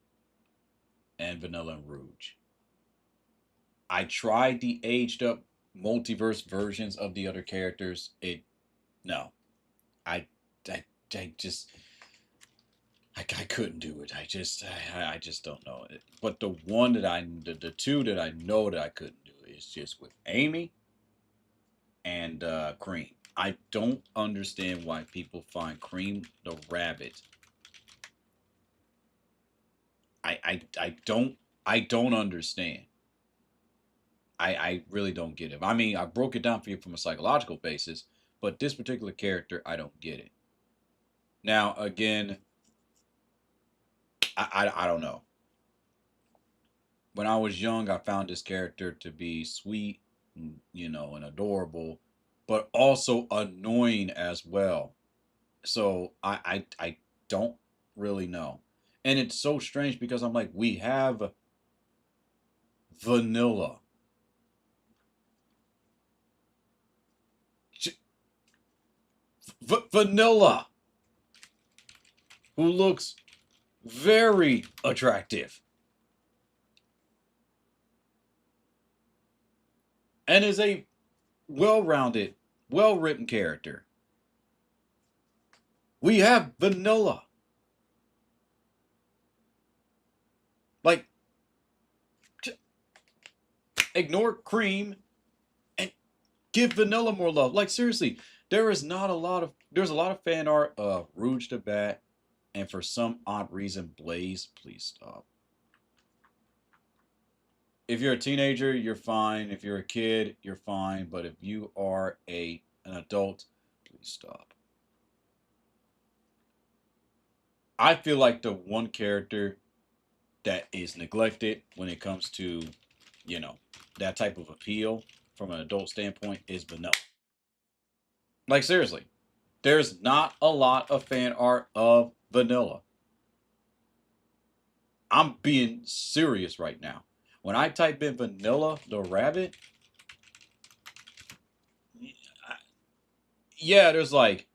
and Vanilla and Rouge. I tried the aged up multiverse versions of the other characters. No, I I, I just I couldn't do it. I just don't know it. But the one that the two that I know that I couldn't do is just with Amy and Cream. I don't understand why people find Cream the rabbit. I don't understand. I really don't get it. I mean, I broke it down for you from a psychological basis, but this particular character, I don't get it. Now, again, I don't know. When I was young, I found this character to be sweet, and adorable, but also annoying as well. So I don't really know. And it's so strange because I'm like, we have Vanilla. Vanilla, who looks very attractive and is a well-rounded, well-written character. We have Vanilla. Like, ignore Cream and give Vanilla more love. Like, seriously, there's a lot of fan art of Rouge the Bat, and for some odd reason, Blaze. Please stop. If you're a teenager, you're fine. If you're a kid, you're fine. But if you are an adult, please stop. I feel like the one character that is neglected when it comes to, you know, that type of appeal from an adult standpoint is Vanilla. Like, seriously, there's not a lot of fan art of Vanilla. I'm being serious right now. When I type in Vanilla the Rabbit, yeah, there's like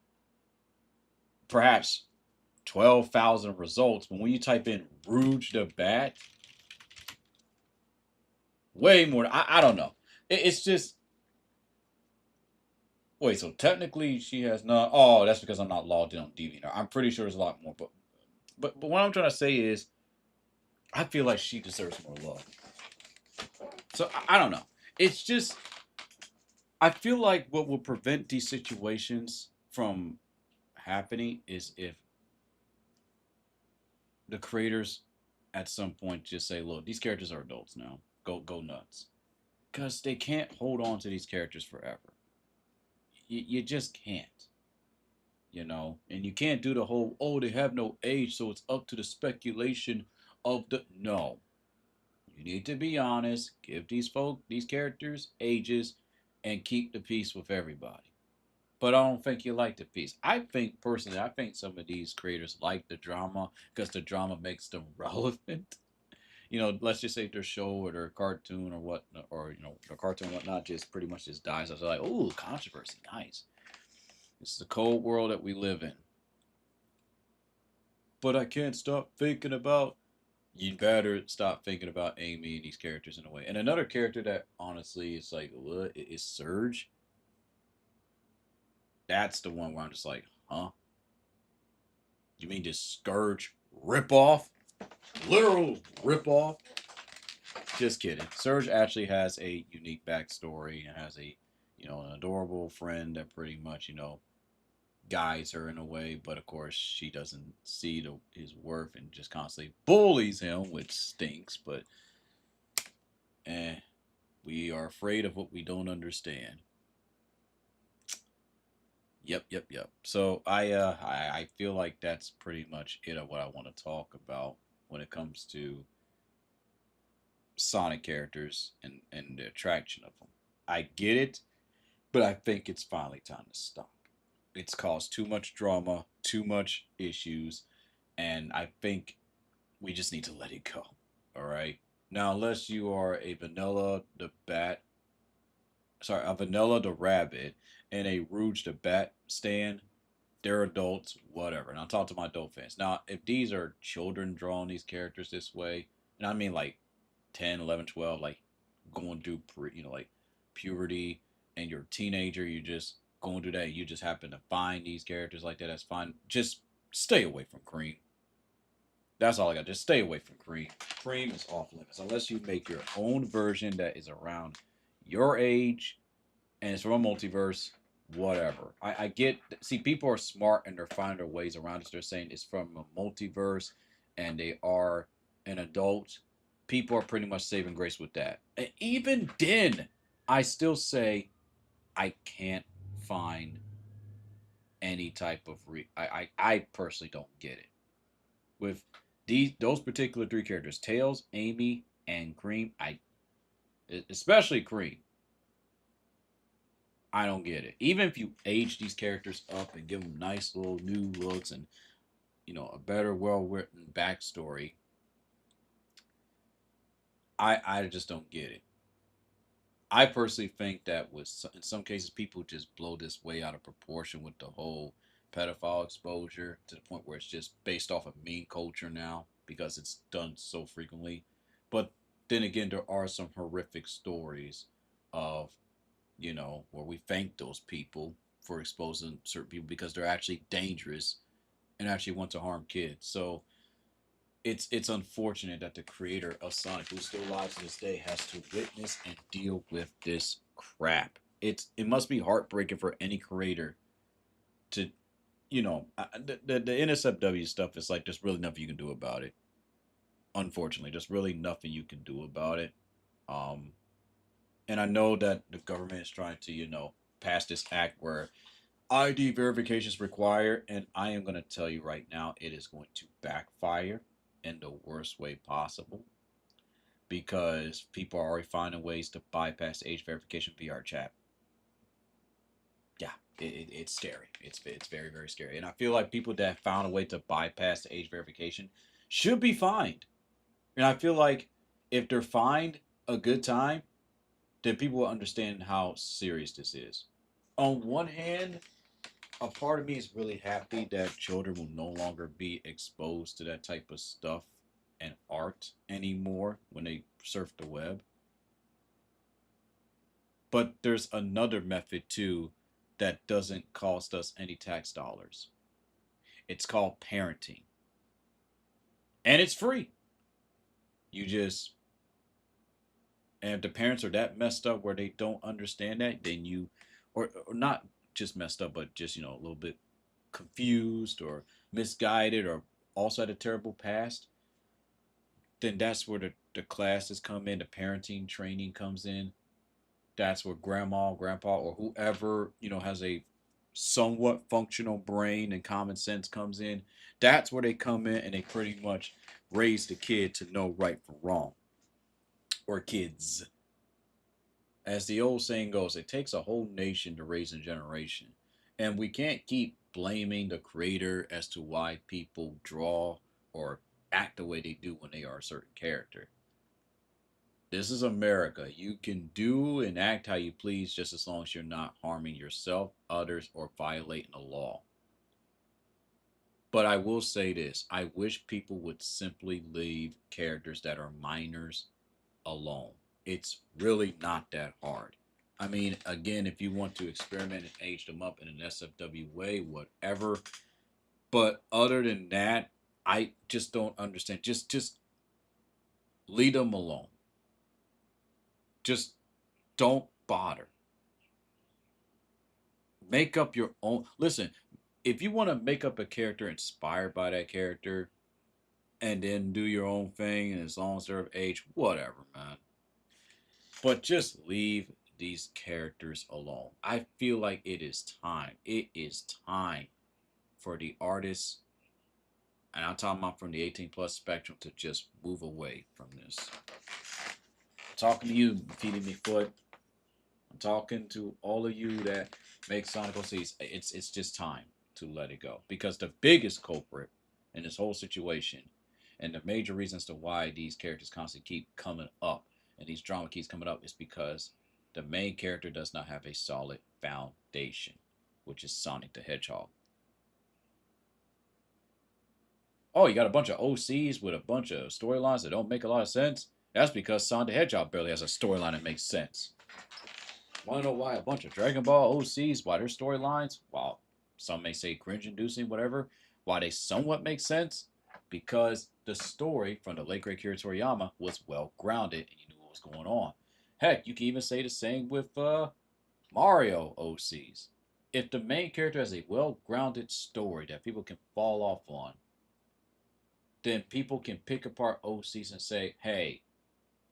perhaps 12,000 results. But when you type in Rouge the Bat, way more. I don't know. It's just. Wait, so technically she has not. Oh, that's because I'm not logged in on DeviantArt. I'm pretty sure there's a lot more. But what I'm trying to say is, I feel like she deserves more love. So I don't know. It's just I feel like what will prevent these situations from happening is if the creators at some point just say, "Look, these characters are adults now. Go nuts," because they can't hold on to these characters forever. You just can't, and you can't do the whole, "Oh, they have no age, so it's up to the speculation of the." No, you need to be honest. Give these characters ages, and keep the peace with everybody. But I don't think you like the piece. I think some of these creators like the drama because the drama makes them relevant. Let's just say their show or their cartoon or what, or their cartoon and whatnot just pretty much just dies. I was like, oh, controversy, nice. This is the cold world that we live in. But I can't stop thinking about. You better stop thinking about Amy and these characters in a way. And another character that honestly is like, what is Surge? That's the one where I'm just like, huh? You mean this Scourge ripoff? Literal ripoff? Just kidding. Surge actually has a unique backstory and has a, an adorable friend that pretty much, guides her in a way, but of course she doesn't see his worth and just constantly bullies him, which stinks. But we are afraid of what we don't understand. Yep, yep, yep. So I feel like that's pretty much it of what I want to talk about when it comes to Sonic characters and the attraction of them. I get it, but I think it's finally time to stop. It's caused too much drama, too much issues, and I think we just need to let it go. All right. Now, unless you are a Vanilla the Bat, sorry, a Vanilla the Rabbit and a Rouge the Bat stand, they're adults, whatever. And I'll talk to my adult fans. Now, if these are children drawing these characters this way, and I mean like 10, 11, 12, like going through, like puberty, and you're a teenager, you just going through that, you just happen to find these characters like that, that's fine. Just stay away from Cream. That's all I got. Just stay away from Cream. Cream is off limits unless you make your own version that is around your age and it's from a multiverse. Whatever. I get. See, people are smart and they're finding their ways around it. They're saying it's from a multiverse, and they are an adult. People are pretty much saving grace with that. And even then, I still say I can't find any type of I personally don't get it with those particular three characters, Tails, Amy, and Cream. Especially Cream. I don't get it. Even if you age these characters up and give them nice little new looks and a better, well written backstory, I just don't get it. I personally think that in some cases people just blow this way out of proportion with the whole pedophile exposure to the point where it's just based off of meme culture now because it's done so frequently. But then again, there are some horrific stories of where we thank those people for exposing certain people because they're actually dangerous and actually want to harm kids. So it's unfortunate that the creator of Sonic, who's still alive to this day, has to witness and deal with this crap. It must be heartbreaking for any creator to, the NSFW stuff is like there's really nothing you can do about it. Unfortunately, there's really nothing you can do about it. Um, and I know that the government is trying to, pass this act where ID verification is required, and I am going to tell you right now, it is going to backfire in the worst way possible because people are already finding ways to bypass age verification via our chat. Yeah, it's scary. It's very very scary, and I feel like people that found a way to bypass the age verification should be fined. And I feel like if they're fined a good time, then people will understand how serious this is. On one hand, a part of me is really happy that children will no longer be exposed to that type of stuff and art anymore when they surf the web. But there's another method too that doesn't cost us any tax dollars. It's called parenting. And it's free. You just and if the parents are that messed up where they don't understand that, then or not just messed up, but just, a little bit confused or misguided or also had a terrible past, then that's where the classes come in, the parenting training comes in. That's where grandma, grandpa, or whoever, has a somewhat functional brain and common sense comes in. That's where they come in and they pretty much raise the kid to know right from wrong. Or kids. As the old saying goes, it takes a whole nation to raise a generation. And we can't keep blaming the creator as to why people draw or act the way they do when they are a certain character. This is America. You can do and act how you please just as long as you're not harming yourself, others, or violating the law. But I will say this I wish people would simply leave characters that are minors alone. It's really not that hard. I mean, again, if you want to experiment and age them up in an SFW way, whatever. But other than that, I just don't understand. Just leave them alone. Just don't bother. Make up your own. Listen, if you want to make up a character inspired by that character and then do your own thing, and as long as they're of age, whatever, man. But just leave these characters alone. I feel like it is time. It is time for the artists, and I'm talking about from the 18 plus spectrum, to just move away from this. I'm talking to you, feeding me foot. I'm talking to all of you that make Sonic OCs. It's just time to let it go, because the biggest culprit in this whole situation, and the major reasons to why these characters constantly keep coming up and these drama keeps coming up, is because the main character does not have a solid foundation, which is Sonic the Hedgehog. Oh, you got a bunch of OCs with a bunch of storylines that don't make a lot of sense. That's because Sonic the Hedgehog barely has a storyline that makes sense. Want to know why a bunch of Dragon Ball OCs, why their storylines, while some may say cringe-inducing, whatever, why they somewhat make sense? Because the story from the late great Kira Toriyama was well grounded, and you knew what was going on. Heck, you can even say the same with Mario OCs. If the main character has a well grounded story that people can fall off on, then people can pick apart OCs and say, hey,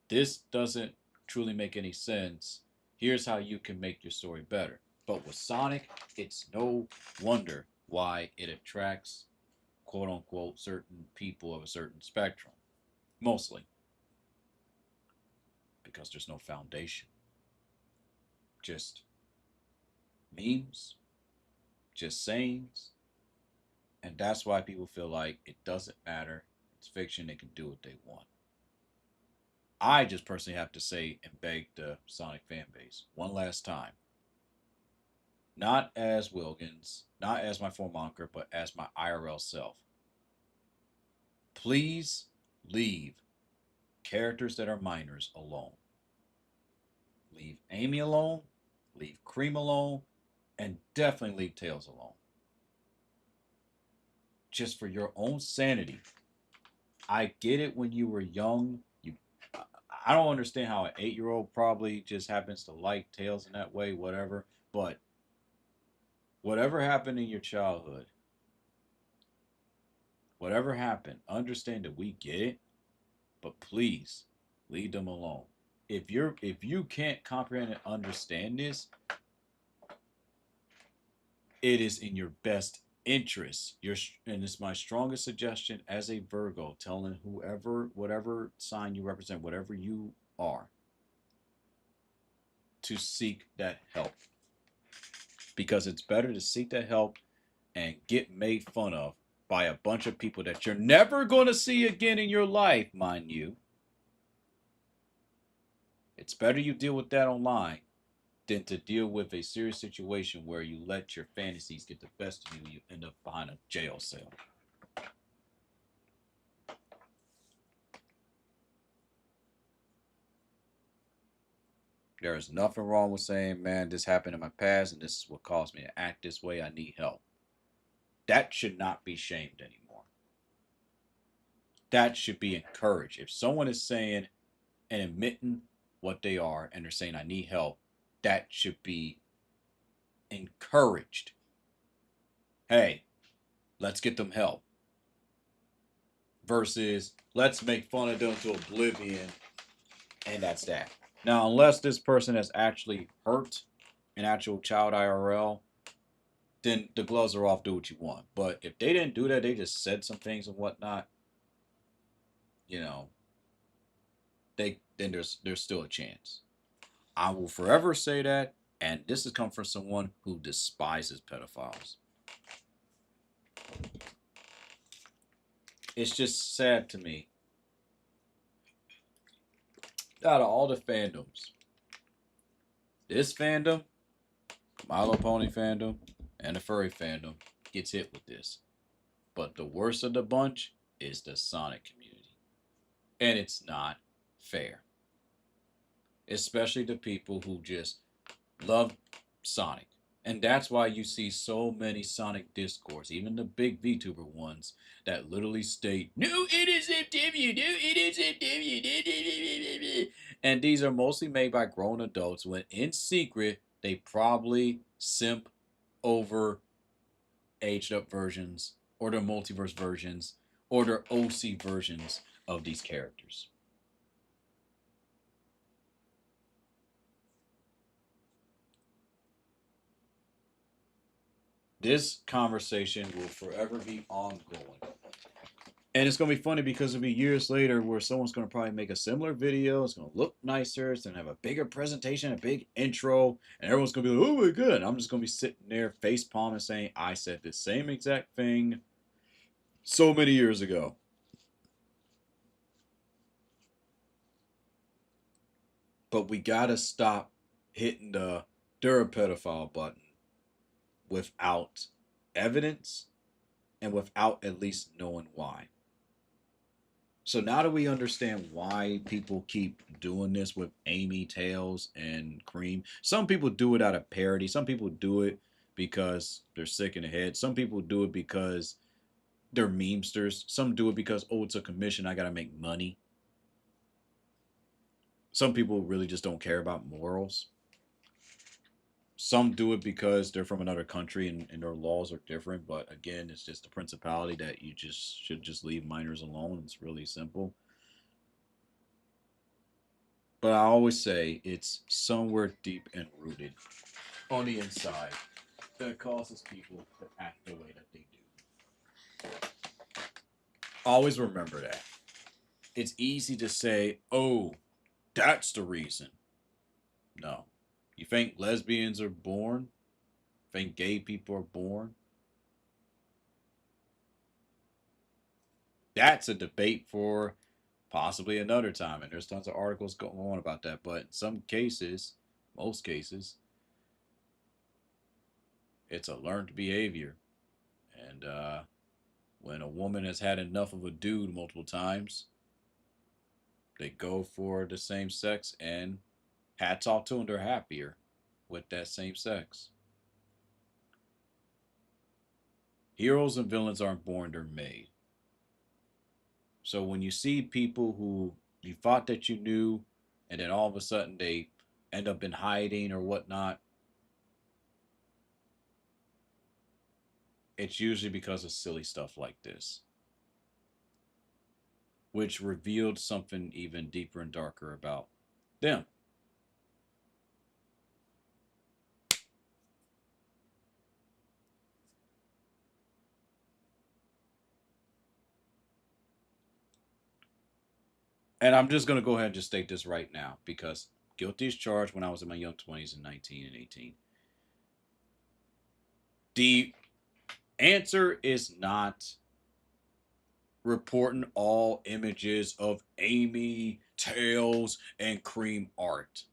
this doesn't truly make any sense. Here's how you can make your story better. But with Sonic, it's no wonder why it attracts, quote unquote, certain people of a certain spectrum. Mostly because there's no foundation. Just memes, just sayings. And that's why people feel like it doesn't matter. It's fiction. They can do what they want. I just personally have to say and beg the Sonic fan base one last time, not as Wilkins, not as my former anchor, but as my IRL self. Please leave characters that are minors alone. Leave Amy alone, leave Cream alone, and definitely leave Tails alone. Just for your own sanity. I get it when you were young. I don't understand how an 8-year-old probably just happens to like Tails in that way, whatever. But whatever happened in your childhood, whatever happened, understand that we get it, but please leave them alone. If you can't comprehend and understand this, it is in your best interest. And it's my strongest suggestion as a Virgo, telling whoever, whatever sign you represent, whatever you are, to seek that help. Because it's better to seek that help and get made fun of by a bunch of people that you're never going to see again in your life, mind you. It's better you deal with that online than to deal with a serious situation where you let your fantasies get the best of you and you end up behind a jail cell. There is nothing wrong with saying, man, this happened in my past and this is what caused me to act this way. I need help. That should not be shamed anymore. That should be encouraged. If someone is saying and admitting what they are and they're saying, I need help, that should be encouraged. Hey, let's get them help. Versus, let's make fun of them to oblivion, and that's that. Now, unless this person has actually hurt an actual child IRL, then the gloves are off, do what you want. But if they didn't do that, they just said some things and whatnot, you know, then there's still a chance. I will forever say that, and this has come from someone who despises pedophiles. It's just sad to me. Out of all the fandoms, this fandom, My Little Pony fandom, and the furry fandom gets hit with this. But the worst of the bunch is the Sonic community. And it's not fair. Especially the people who just love Sonic. And that's why you see so many Sonic discourse, even the big VTuber ones, that literally state, no, it isn't W, no, it isn't W. And these are mostly made by grown adults when in secret they probably simp over aged up versions or their multiverse versions or their OC versions of these characters. This conversation will forever be ongoing. And it's gonna be funny because it'll be years later where someone's gonna probably make a similar video. It's gonna look nicer. It's gonna have a bigger presentation, a big intro, and everyone's gonna be like, "Oh my god!" I'm just gonna be sitting there face palming, saying, "I said the same exact thing so many years ago." But we gotta stop hitting the "they're a pedophile" button without evidence and without at least knowing why. So now that we understand why people keep doing this with Amy, Tails, and Cream, some people do it out of parody. Some people do it because they're sick in the head. Some people do it because they're memesters. Some do it because, oh, it's a commission. I got to make money. Some people really just don't care about morals. Some do it because they're from another country and their laws are different. But again, it's just a principality that you just should just leave minors alone. It's really simple. But I always say it's somewhere deep and rooted on the inside that causes people to act the way that they do. Always remember that. It's easy to say, oh, that's the reason. No. You think lesbians are born? Think gay people are born? That's a debate for possibly another time. And there's tons of articles going on about that. But in some cases, most cases, it's a learned behavior. And when a woman has had enough of a dude multiple times, they go for the same sex, and hats off to them, they're happier with that same sex. Heroes and villains aren't born, they're made. So when you see people who you thought that you knew, and then all of a sudden they end up in hiding or whatnot, it's usually because of silly stuff like this, which revealed something even deeper and darker about them. And I'm just going to go ahead and just state this right now because guilty as charged when I was in my young 20s and 19 and 18. The answer is not reporting all images of Amy, Tails, and Cream art.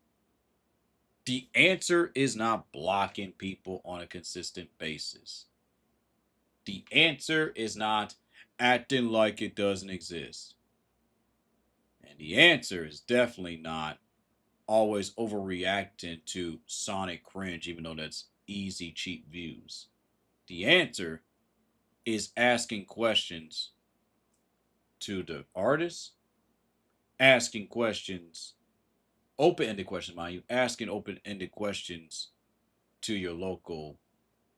The answer is not blocking people on a consistent basis. The answer is not acting like it doesn't exist. And the answer is definitely not always overreacting to Sonic cringe, even though that's easy, cheap views. The answer is asking questions to the artist, asking questions, open ended questions, mind you, asking open ended questions to your local,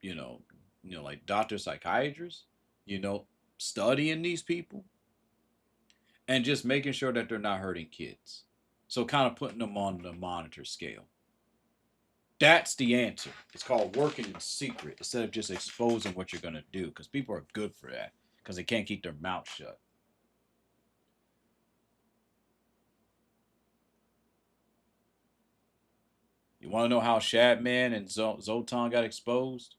you know, like doctor, psychiatrist, you know, studying these people and just making sure that they're not hurting kids. So kind of putting them on the monitor scale. That's the answer. It's called working in secret instead of just exposing what you're going to do because people are good for that because they can't keep their mouth shut. You want to know how Shadman and Zotan got exposed?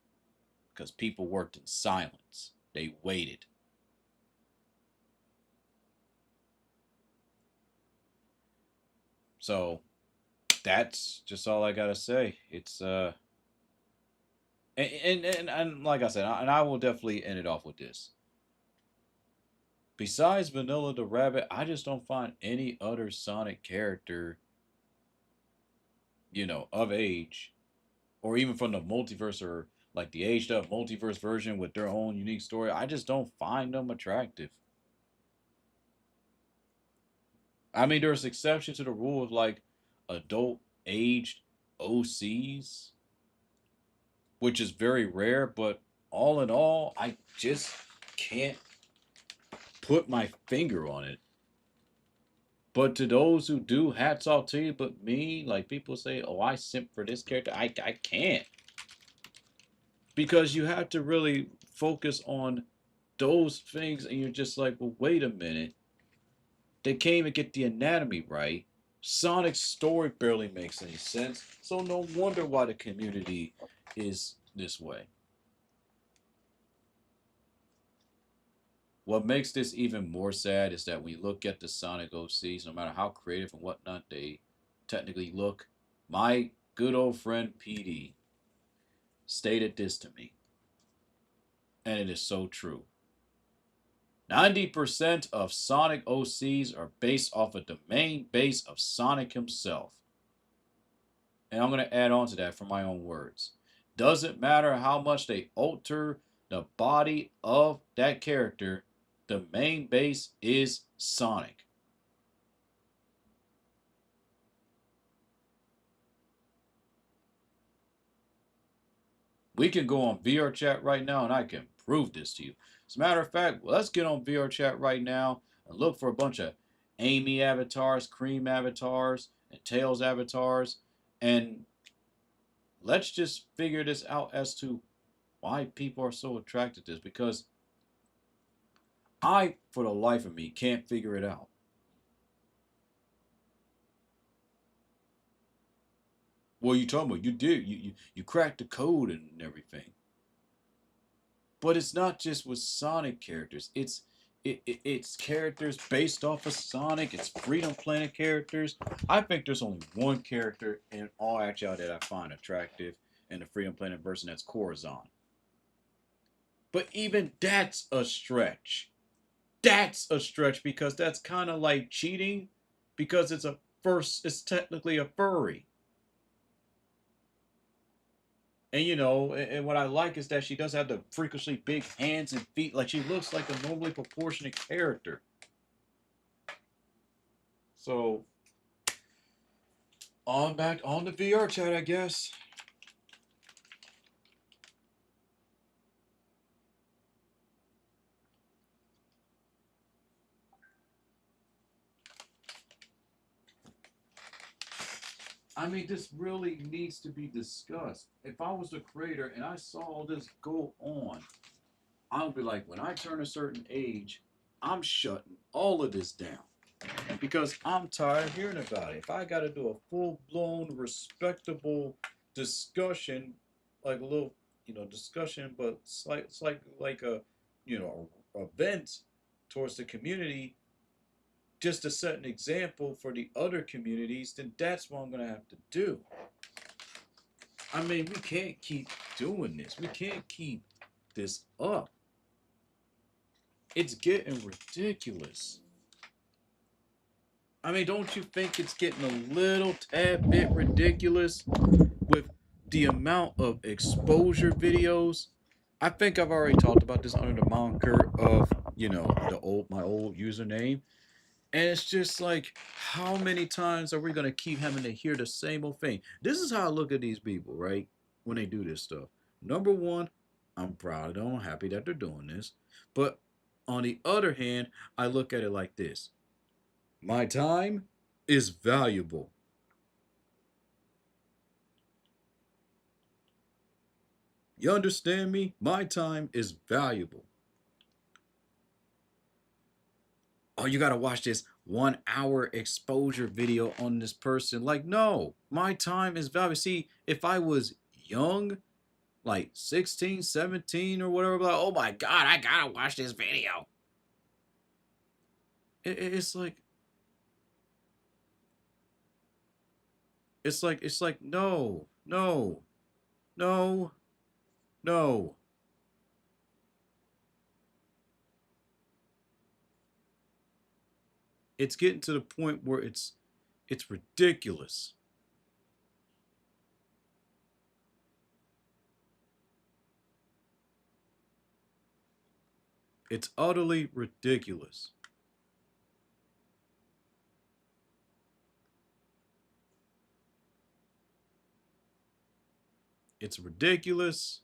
Because people worked in silence. They waited. So that's just all I gotta say. It's and like I said, and I will definitely end it off with this. Besides Vanilla the Rabbit, I just don't find any other Sonic character, of age, or even from the multiverse or like the aged up multiverse version with their own unique story. I just don't find them attractive. I mean, there's exceptions to the rule of like adult aged OCs, which is very rare, but all in all, I just can't put my finger on it. But to those who do, hats off to you. But me, like people say, oh, I simp for this character. I can't. Because you have to really focus on those things, and you're just like, well, wait a minute. They can't even get the anatomy right. Sonic's story barely makes any sense. So no wonder why the community is this way. What makes this even more sad is that when you look at the Sonic OCs, no matter how creative and whatnot they technically look, my good old friend PD stated this to me, and it is so true. 90% of Sonic OCs are based off of the main base of Sonic himself. And I'm going to add on to that from my own words. Doesn't matter how much they alter the body of that character, the main base is Sonic. We can go on VR chat right now and I can prove this to you. As a matter of fact, let's get on VR chat right now and look for a bunch of Amy avatars, Cream avatars, and Tails avatars. And let's just figure this out as to why people are so attracted to this. Because I, for the life of me, can't figure it out. Well, you told me you did. You cracked the code and everything. But it's not just with Sonic characters. It's characters based off of Sonic. It's Freedom Planet characters. I think there's only one character in all actuality that I find attractive in the Freedom Planet version. That's Corazon. But even that's a stretch. That's a stretch because that's kind of like cheating because it's technically a furry. And and what I like is that she does have the freakishly big hands and feet. Like she looks like a normally proportionate character. So on back on the VR chat, I guess. I mean, this really needs to be discussed. If I was the creator and I saw all this go on, I would be like, when I turn a certain age, I'm shutting all of this down because I'm tired of hearing about it. If I got to do a full blown, respectable discussion, like a little, discussion, but it's like a, a vent towards the community, just to set an example for the other communities, then that's what I'm gonna have to do. I mean, we can't keep doing this. We can't keep this up. It's getting ridiculous. I mean, don't you think it's getting a little tad bit ridiculous with the amount of exposure videos? I think I've already talked about this under the moniker of, my old username. And it's just like, how many times are we going to keep having to hear the same old thing? This is how I look at these people, right? When they do this stuff. Number one, I'm proud of them. I'm happy that they're doing this. But on the other hand, I look at it like this: my time is valuable. You understand me? My time is valuable. Oh, you got to watch this 1 hour exposure video on this person. Like, no, my time is valuable. See, if I was young, like 16, 17 or whatever, like, oh my God, I got to watch this video. It's like, no, no, no, no. It's getting to the point where it's ridiculous. It's utterly ridiculous. It's ridiculous.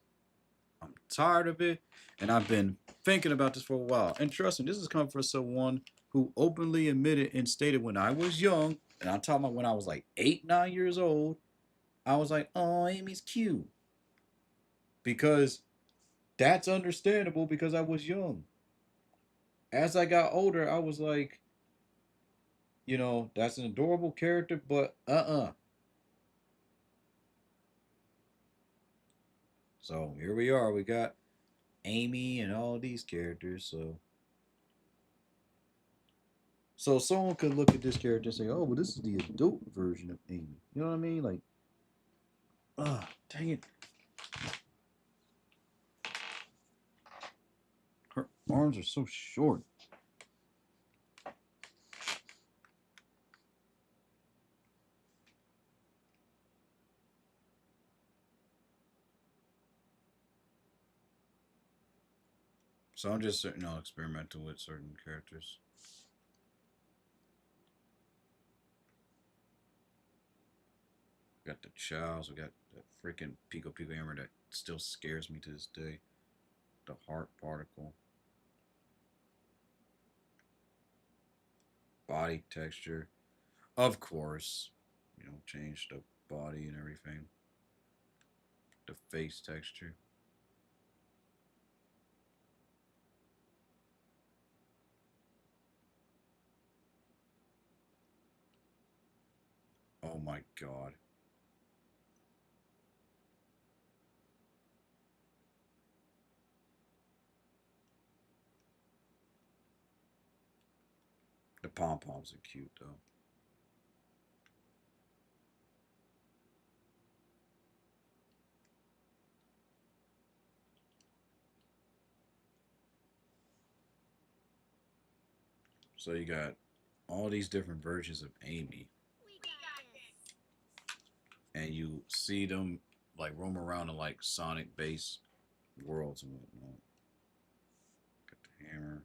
I'm tired of it. And I've been thinking about this for a while. And trust me, this is coming from someone who openly admitted and stated when I was young, and I'm talking about when I was like 8, 9 years old, I was like, oh, Amy's cute. Because that's understandable because I was young. As I got older, I was like, that's an adorable character, but So here we are. We got Amy and all these characters. So someone could look at this character and say, "Oh, well, this is the adult version of Amy." You know what I mean? Like, dang it, her arms are so short. So I'm just experimental with certain characters. We got the Childs. We got the freaking Pico Pico Hammer that still scares me to this day. The heart particle, body texture, of course. Change the body and everything. The face texture. Oh my god. The pom poms are cute though. So you got all these different versions of Amy, and you see them like roam around in like Sonic based worlds and whatnot. Got the hammer.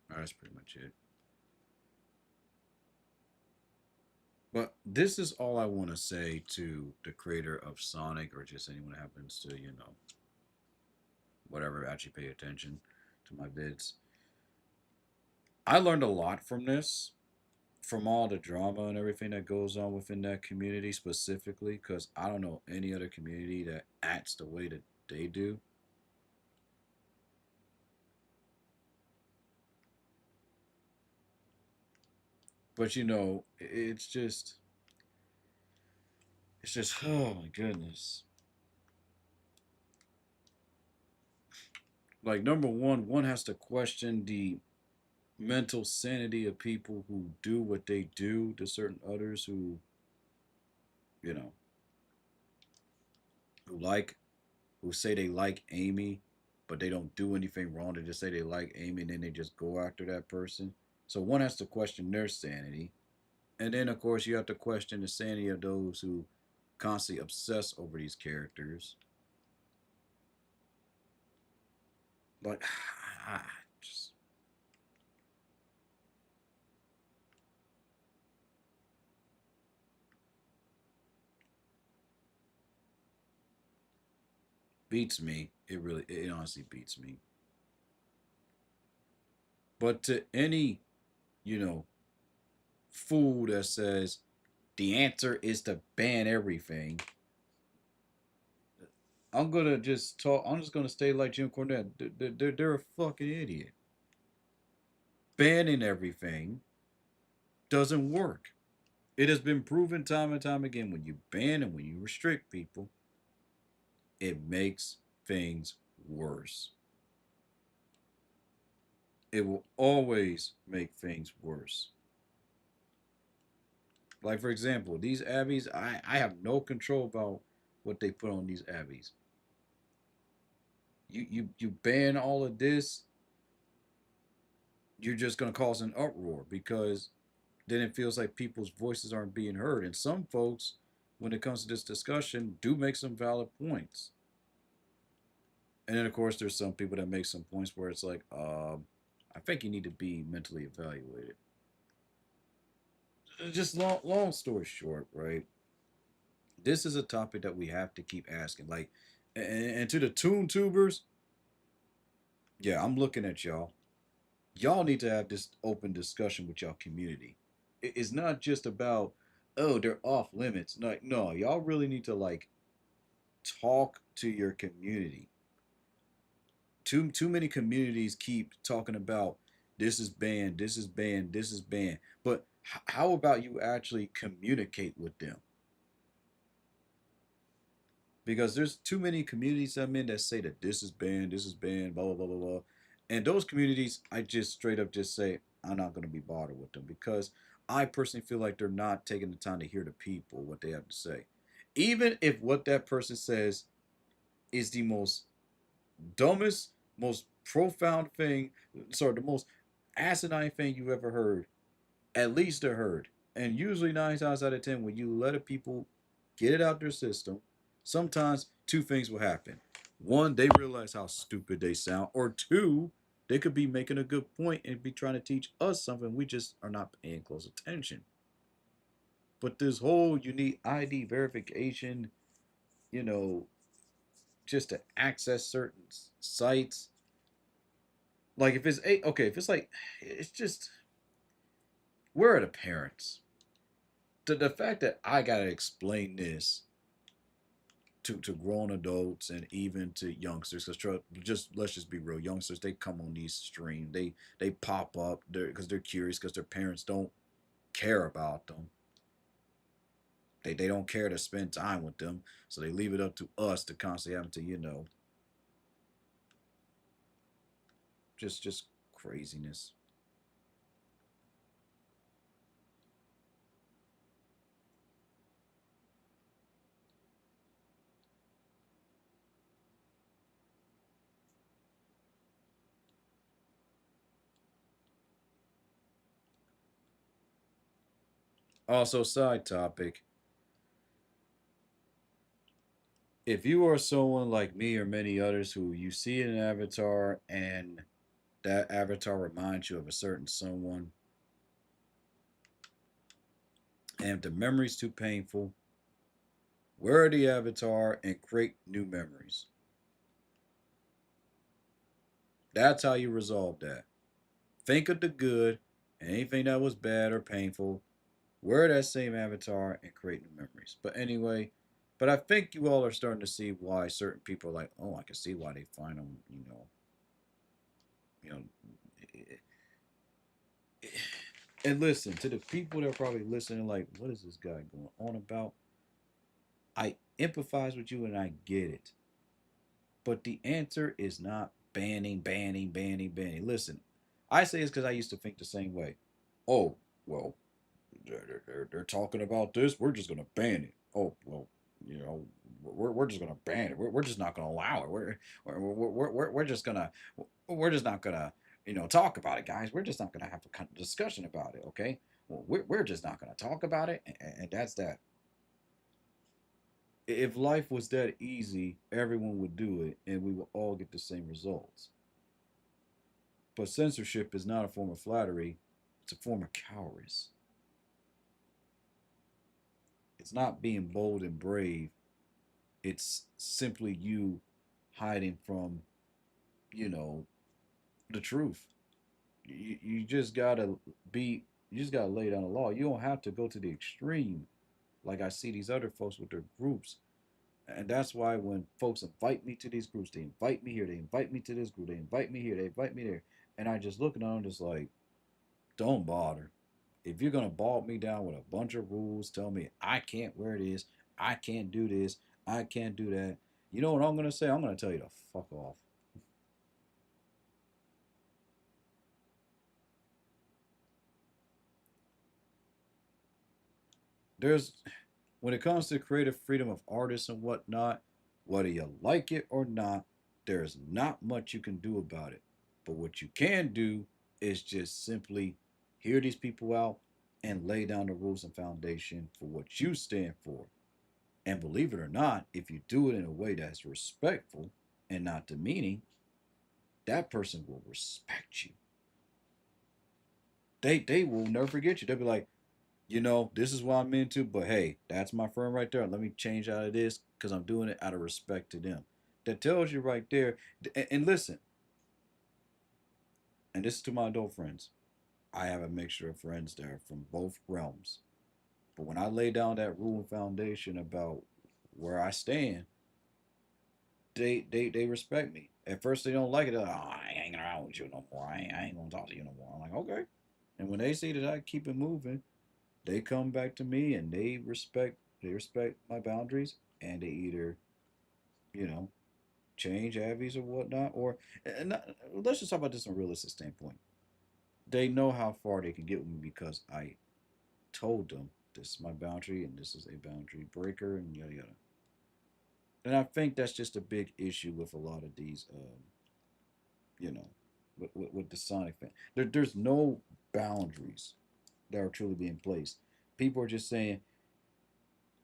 That's pretty much it. But this is all I want to say to the creator of Sonic or just anyone that happens to, whatever, actually pay attention to my vids. I learned a lot from this, from all the drama and everything that goes on within that community specifically, because I don't know any other community that acts the way that they do. But it's just, oh my goodness. Like, number one has to question the mental sanity of people who do what they do to certain others you know, who like, who say they like Amy, but they don't do anything wrong. They just say they like Amy and then they just go after that person. So one has to question their sanity. And then, of course, you have to question the sanity of those who constantly obsess over these characters. Like, just beats me. It honestly beats me. But to any, you know, fool that says the answer is to ban everything, I'm just gonna stay like Jim Cornette. They're a fucking idiot. Banning everything doesn't work. It has been proven time and time again when you ban and when you restrict people, it makes things worse. It will always make things worse. Like, for example, these abbeys, I have no control about what they put on these abbeys. You ban all of this, you're just gonna cause an uproar because then it feels like people's voices aren't being heard. And some folks, when it comes to this discussion, do make some valid points. And then of course there's some people that make some points where it's like, I think you need to be mentally evaluated. just long story short, right? This is a topic that we have to keep asking. Like, and to the tune tubers, yeah, I'm looking at y'all. Y'all need to have this open discussion with y'all community. It's not just about, oh, they're off limits. No, no, y'all really need to like talk to your community. Too many communities keep talking about this is banned, this is banned, this is banned. But how about you actually communicate with them? Because there's too many communities I'm in that say that this is banned, blah blah blah blah blah. And those communities, I just straight up just say I'm not going to be bothered with them because I personally feel like they're not taking the time to hear the people what they have to say, even if what that person says is the most dumbest, most profound thing, sorry, the most asinine thing you've ever heard. At least they're heard. And usually 9 times out of 10, when you let a people get it out their system, sometimes two things will happen. One, they realize how stupid they sound, or two, they could be making a good point and be trying to teach us something we just are not paying close attention. But this whole you need ID verification, you know, just to access certain sites. Like if it's a okay, if it's like it's just where are the parents? The fact that I gotta explain this to grown adults and even to youngsters, because just let's just be real, youngsters they come on these streams, they pop up because they're curious because their parents don't care about them. They don't care to spend time with them, so they leave it up to us to constantly have to just craziness. Also, side topic: if you are someone like me or many others who you see an avatar and that avatar reminds you of a certain someone, and if the memory's too painful, wear the avatar and create new memories. That's how you resolve that. Think of the good and anything that was bad or painful, wear that same avatar and create new memories. But anyway, but I think you all are starting to see why certain people are like, oh, I can see why they find them, you know, and listen to the people that are probably listening, like, what is this guy going on about? I empathize with you and I get it. But the answer is not banning, banning, banning, banning. Listen, I say it's because I used to think the same way. Oh, well, they're talking about this. We're just going to ban it. Oh, well, you know, we're just going to ban it. We're just not going to allow it. We're just going to, we're just not going to, talk about it, guys. We're just not going to have a discussion about it, okay? Well, we're just not going to talk about it. And that's that. If life was that easy, everyone would do it and we would all get the same results. But censorship is not a form of flattery, it's a form of cowardice. It's not being bold and brave, it's simply you hiding from, you know, the truth. You just gotta be, you just gotta lay down the law. You don't have to go to the extreme like I see these other folks with their groups. And that's why when folks invite me to these groups, they invite me here, they invite me to this group, they invite me here, they invite me there. And I just look at them just like, don't bother. If you're gonna bog me down with a bunch of rules, tell me I can't wear this, I can't do this, I can't do that. You know what I'm gonna say? I'm gonna tell you to fuck off. There's when it comes to creative freedom of artists and whatnot, whether you like it or not, there's not much you can do about it. But what you can do is just simply hear these people out and lay down the rules and foundation for what you stand for. And believe it or not, if you do it in a way that's respectful and not demeaning, that person will respect you. They will never forget you. They'll be like, This is what I'm into, but hey, that's my friend right there. Let me change out of this because I'm doing it out of respect to them. That tells you right there. And listen, and this is to my adult friends. I have a mixture of friends there from both realms. But when I lay down that rule and foundation about where I stand, they respect me. At first they don't like it. They're like, oh, I ain't hanging around with you no more. I ain't gonna talk to you no more. I'm like, okay. And when they see that I keep it moving, they come back to me and they respect my boundaries, and they either, you know, change avies or whatnot, or and not, let's just talk about this from a realistic standpoint. They know how far they can get with me because I told them this is my boundary and this is a boundary breaker and yada yada. And I think that's just a big issue with a lot of these, you know, with the Sonic fan. There's no boundaries that are truly being placed. People are just saying,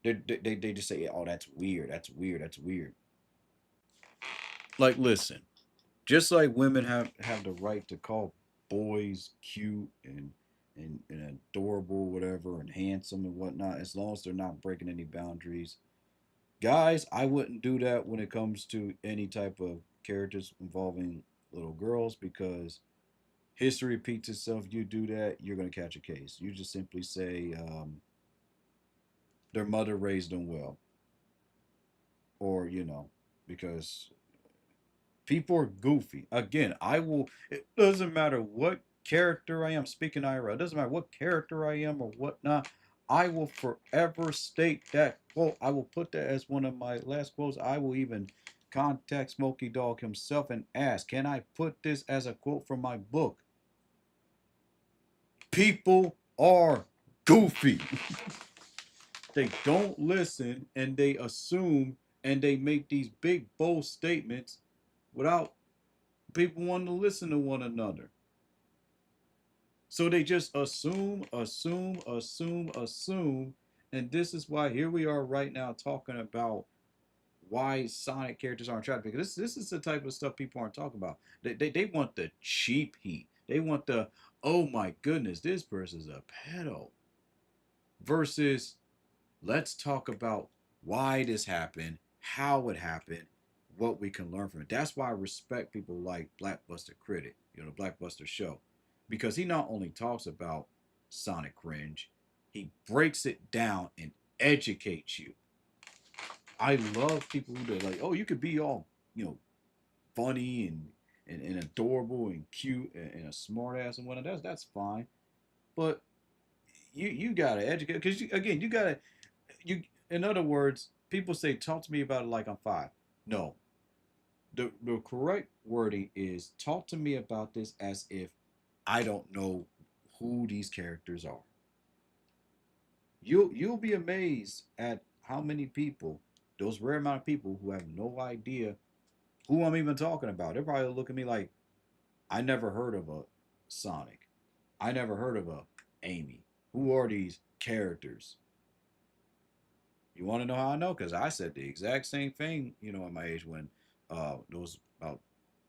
they just say, oh, that's weird, that's weird, that's weird. Like, listen, just like women have the right to call boys cute and adorable, whatever, and handsome and whatnot, as long as they're not breaking any boundaries. Guys, I wouldn't do that when it comes to any type of characters involving little girls because history repeats itself. You do that, you're going to catch a case. You just simply say their mother raised them well, or, because people are goofy. Again, it doesn't matter what character I am, speaking IRL, it doesn't matter what character I am or whatnot. I will forever state that quote. I will put that as one of my last quotes. I will even contact Smokey Dog himself and ask, can I put this as a quote from my book? People are goofy. They don't listen and they assume and they make these big, bold statements without people wanting to listen to one another. So they just assume, assume, assume, assume. And this is why here we are right now talking about why Sonic characters aren't attractive. Because this is the type of stuff people aren't talking about. They want the cheap heat. They want the, oh my goodness, this person's a pedo. Versus, let's talk about why this happened, how it happened, what we can learn from it. That's why I respect people like Blackbuster Critic, the Blackbuster Show, because he not only talks about Sonic cringe, he breaks it down and educates you. I love people who are like, oh, you could be all, funny and adorable and cute and a smart ass and whatnot. That's fine, but you gotta educate because again you gotta you in other words, people say talk to me about it like I'm five. No. The correct wording is talk to me about this as if I don't know who these characters are. You'll be amazed at how many people, those rare amount of people who have no idea who I'm even talking about. They're probably look at me like I never heard of a Sonic. I never heard of a Amy. Who are these characters? You want to know how I know? Because I said the exact same thing, at my age when there was about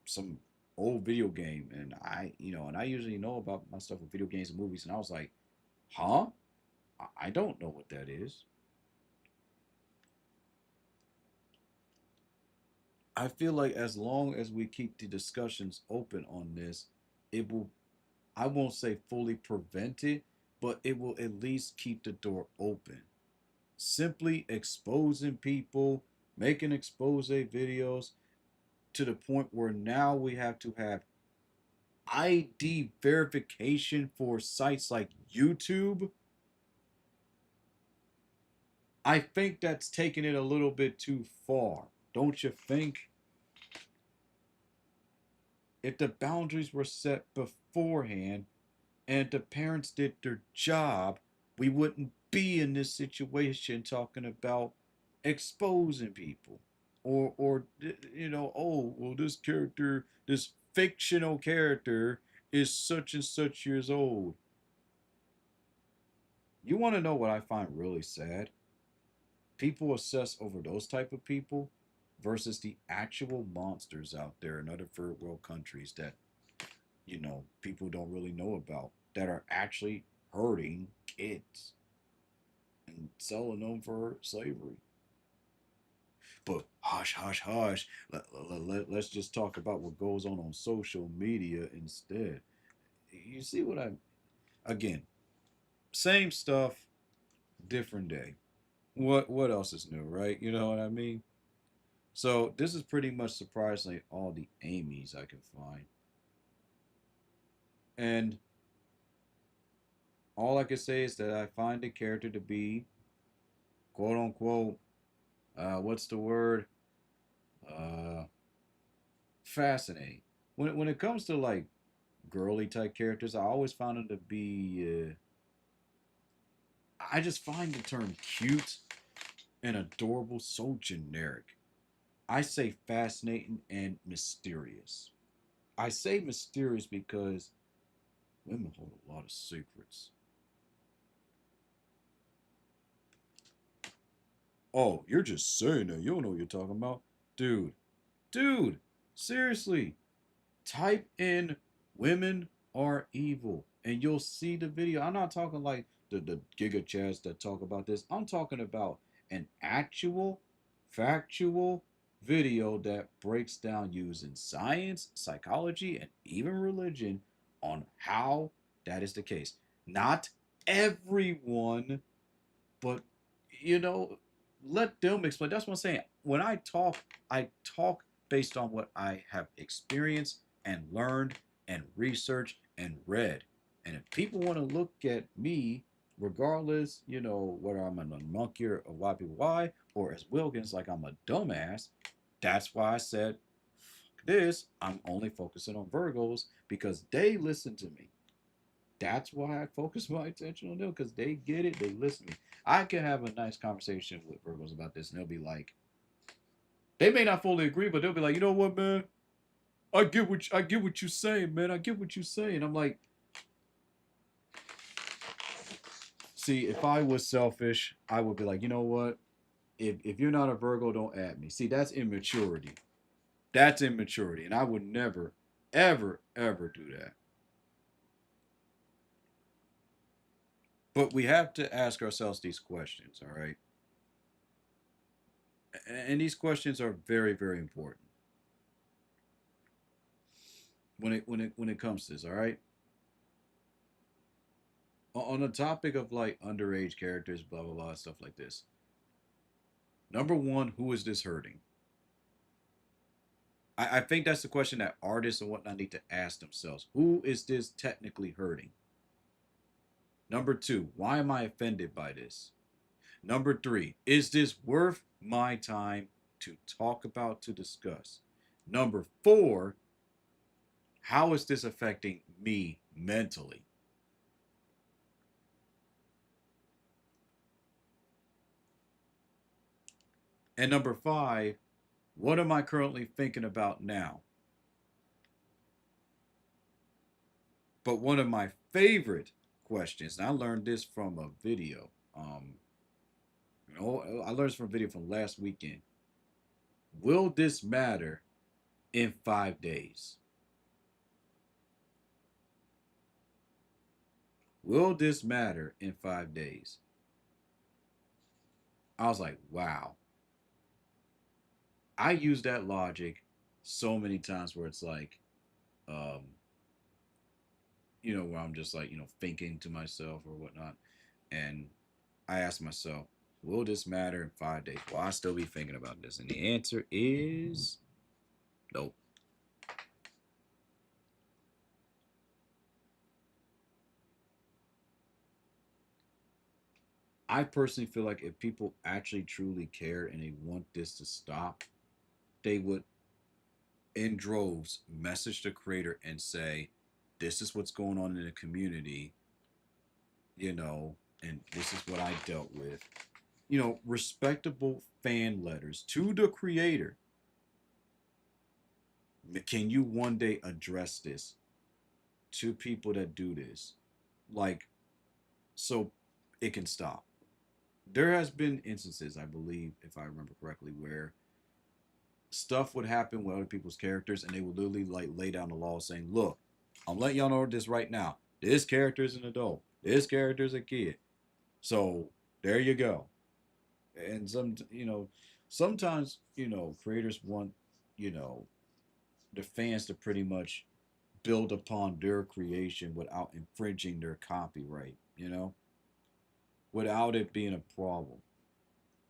some old video game, and I usually know about my stuff with video games and movies, and I was like, huh? I don't know what that is. I feel like as long as we keep the discussions open on this, it will, I won't say fully prevent it, but it will at least keep the door open. Simply exposing people, making expose videos, to the point where now we have to have ID verification for sites like YouTube. I think that's taking it a little bit too far. Don't you think? If the boundaries were set beforehand and the parents did their job, we wouldn't be in this situation talking about exposing people. Or oh, well, this character, this fictional character is such and such years old. You want to know what I find really sad? People obsess over those type of people versus the actual monsters out there in other third world countries that people don't really know about that are actually hurting kids. and selling them for slavery. But hush, hush, hush. Let's just talk about what goes on social media instead. You see what I, again, same stuff, different day. What else is new, right? You know what I mean? So this is pretty much surprisingly all the Amy's I can find. And all I can say is that I find the character to be quote unquote, what's the word? Uh, Fascinating. When it comes to like girly type characters, I always found them to be. I just find the term cute and adorable so generic. I say fascinating and mysterious. I say mysterious because women hold a lot of secrets. Oh, you're just saying that. You don't know what you're talking about. Dude, dude, seriously. Type in women are evil and you'll see the video. I'm not talking like the Giga Chats that talk about this. I'm talking about an actual, factual video that breaks down using science, psychology, and even religion on how that is the case. Not everyone, but you know, let them explain. That's what I'm saying. When I talk based on what I have experienced and learned and researched and read. And if people want to look at me, regardless, whether I'm an unmunker or YPY or as Wilkins, like I'm a dumbass, that's why I said this. I'm only focusing on Virgos because they listen to me. That's why I focus my attention on them because they get it. They listen to me. I can have a nice conversation with Virgos about this, and they'll be like, they may not fully agree, but they'll be like, you know what, man? I get what you're saying, man. I get what you're saying. I'm like, see, if I was selfish, I would be like, you know what? If you're not a Virgo, don't add me. See, that's immaturity. That's immaturity, and I would never, ever, ever do that. But we have to ask ourselves these questions, all right? And these questions are very, very important when it comes to this. All right, on the topic of like underage characters, blah blah blah, stuff like this. Number one, who is this hurting? I think that's the question that artists and whatnot need to ask themselves. Who is this technically hurting? Number two, why am I offended by this? Number three, is this worth my time to talk about, to discuss? Number four, how is this affecting me mentally? And number five, what am I currently thinking about now? But one of my favorite questions, and I learned this from a video. I learned this from a video from last weekend. Will this matter in 5 days? Will this matter in 5 days? I was like, wow. I use that logic so many times where it's like, um, where I'm just like, thinking to myself or whatnot. And I ask myself, will this matter in 5 days? Will I still be thinking about this? And the answer is nope. I personally feel like if people actually truly care and they want this to stop, they would, in droves, message the creator and say, this is what's going on in the community, and this is what I dealt with. Respectable fan letters to the creator. Can you one day address this to people that do this? Like, so it can stop. There has been instances, I believe, if I remember correctly, where stuff would happen with other people's characters and they would literally like lay down the law saying, look, I'm letting y'all know this right now. This character is an adult. This character is a kid. So There you go. And sometimes, creators want, you know, the fans to pretty much build upon their creation without infringing their copyright, without it being a problem.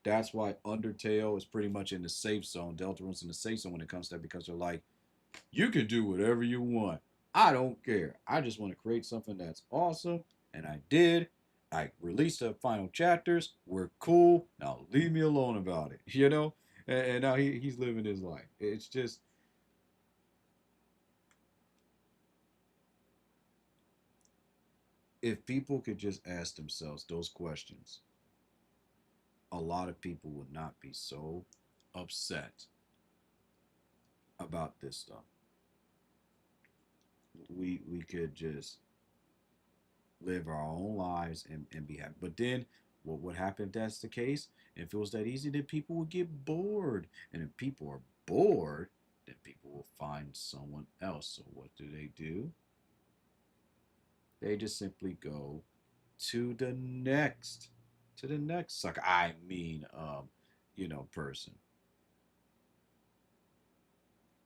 That's why Undertale is pretty much in the safe zone. Deltarune's in the safe zone when it comes to that because they're like, you can do whatever you want. I don't care. I just want to create something that's awesome. And I did. I released the final chapters. We're cool. Now leave me alone about it, And now he's living his life. It's just, if people could just ask themselves those questions, a lot of people would not be so upset about this stuff. We could just live our own lives and be happy. But then what would happen if that's the case? If it was that easy, then people would get bored. And if people are bored, then people will find someone else. So what do? They just simply go to the next, sucker. I mean, person.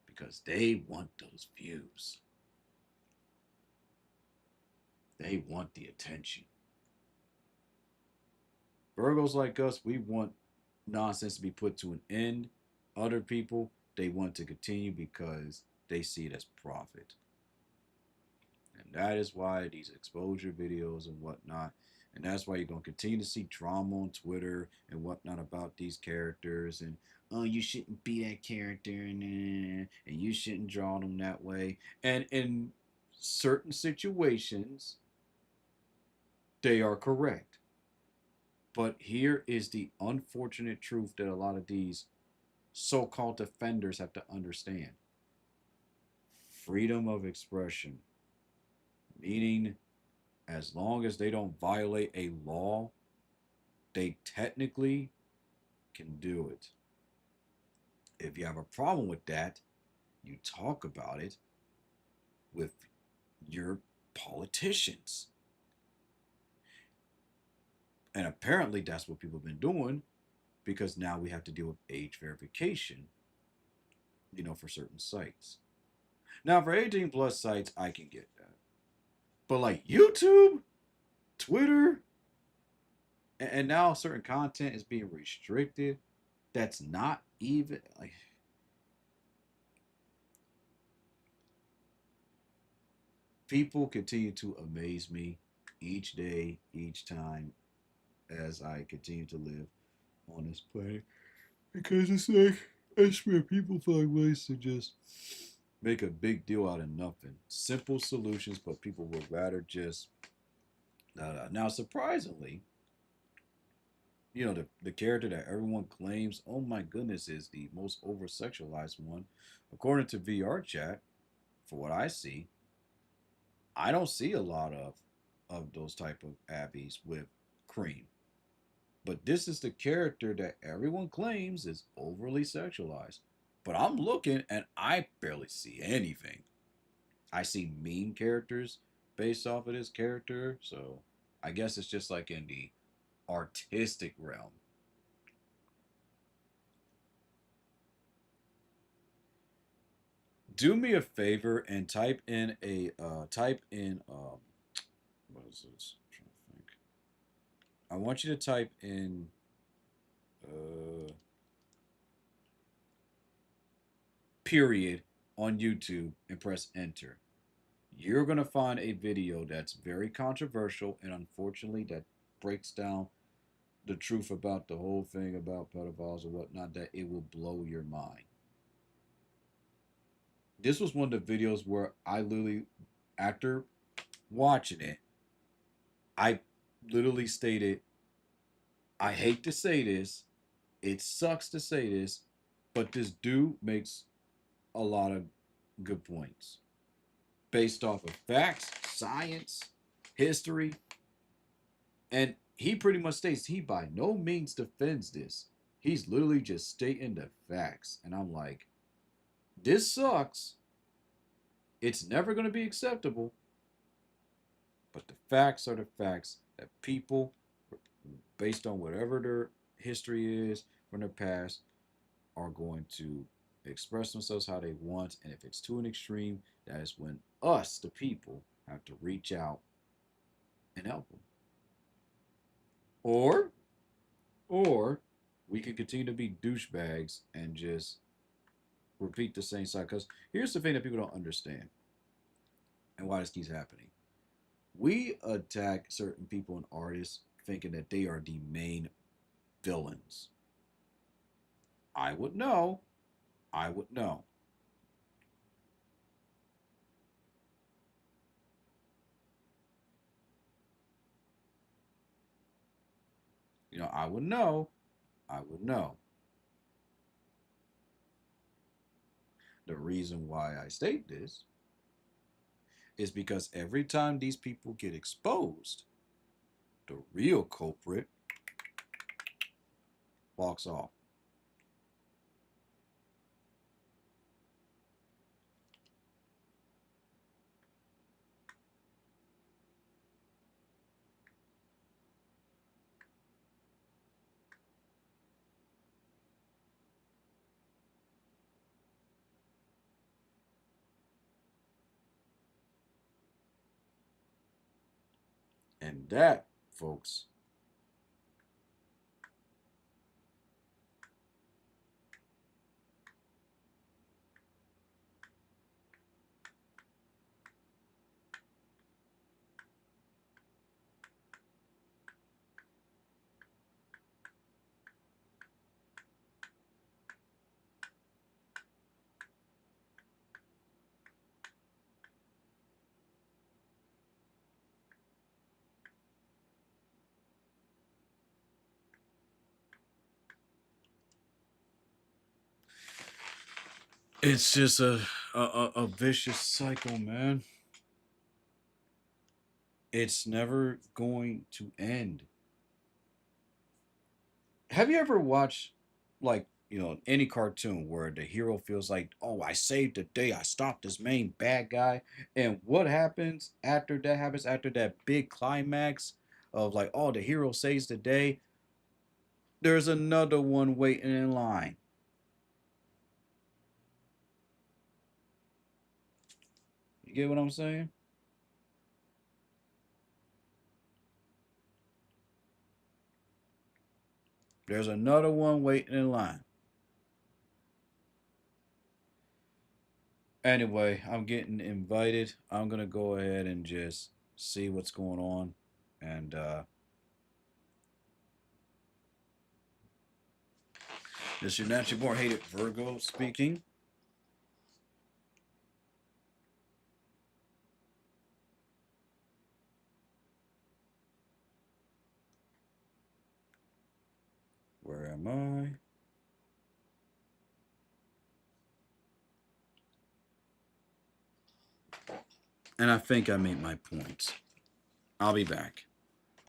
Because they want those views. They want the attention. Virgos like us, we want nonsense to be put to an end. Other people, they want to continue because they see it as profit. And that is why these exposure videos and whatnot, and that's why you're going to continue to see drama on Twitter and whatnot about these characters. And, oh, you shouldn't be that character, and you shouldn't draw them that way. And in certain situations, they are correct. But here is the unfortunate truth that a lot of these so called defenders have to understand: freedom of expression, meaning as long as they don't violate a law, they technically can do it. If you have a problem with that, you talk about it with your politicians. And apparently that's what people have been doing, because now we have to deal with age verification, for certain sites. Now, for 18 plus sites, I can get that. But like YouTube, Twitter, and now certain content is being restricted. That's not even like, people continue to amaze me each day, each time, as I continue to live on this planet. Because it's like, I swear, people find ways to just make a big deal out of nothing. Simple solutions, but people would rather just. Now, surprisingly, the character that everyone claims, oh my goodness, is the most over sexualized one, according to VR chat, for what I see, I don't see a lot of those type of abbeys with cream. But this is the character that everyone claims is overly sexualized. But I'm looking and I barely see anything. I see mean characters based off of this character, so I guess it's just like in the artistic realm. Do me a favor and type in what is this? I'm trying to think. I want you to type in period on YouTube and press enter. You're going to find a video that's very controversial, and unfortunately that breaks down the truth about the whole thing about pedophiles and whatnot, that it will blow your mind. This was one of the videos where I literally, after watching it, I literally stated, I hate to say this, it sucks to say this, but this dude makes a lot of good points based off of facts, science, history, and he pretty much states he by no means defends this. He's literally just stating the facts. And I'm like, this sucks. It's never going to be acceptable. But the facts are the facts that people based on whatever their history is from their past, are going to express themselves how they want. And if it's to an extreme, that is when us, the people, have to reach out and help them. Or, or we can continue to be douchebags and just repeat the same cycle. Because here's the thing that people don't understand and why this keeps happening. We attack certain people and artists thinking that they are the main villains. I would know. I would know. I would know. I would know. The reason why I state this is because every time these people get exposed, the real culprit walks off. And that, folks, it's just a vicious cycle, man. It's never going to end. Have you ever watched, like, any cartoon where the hero feels like, oh, I saved the day, I stopped this main bad guy, and what happens after that happens, after that big climax of like, oh, the hero saves the day, there's another one waiting in line. You get what I'm saying? There's another one waiting in line. Anyway, I'm getting invited. I'm gonna go ahead and just see what's going on. And this is your naturally born hated Virgo speaking. Where am I? And I think I made my point. I'll be back.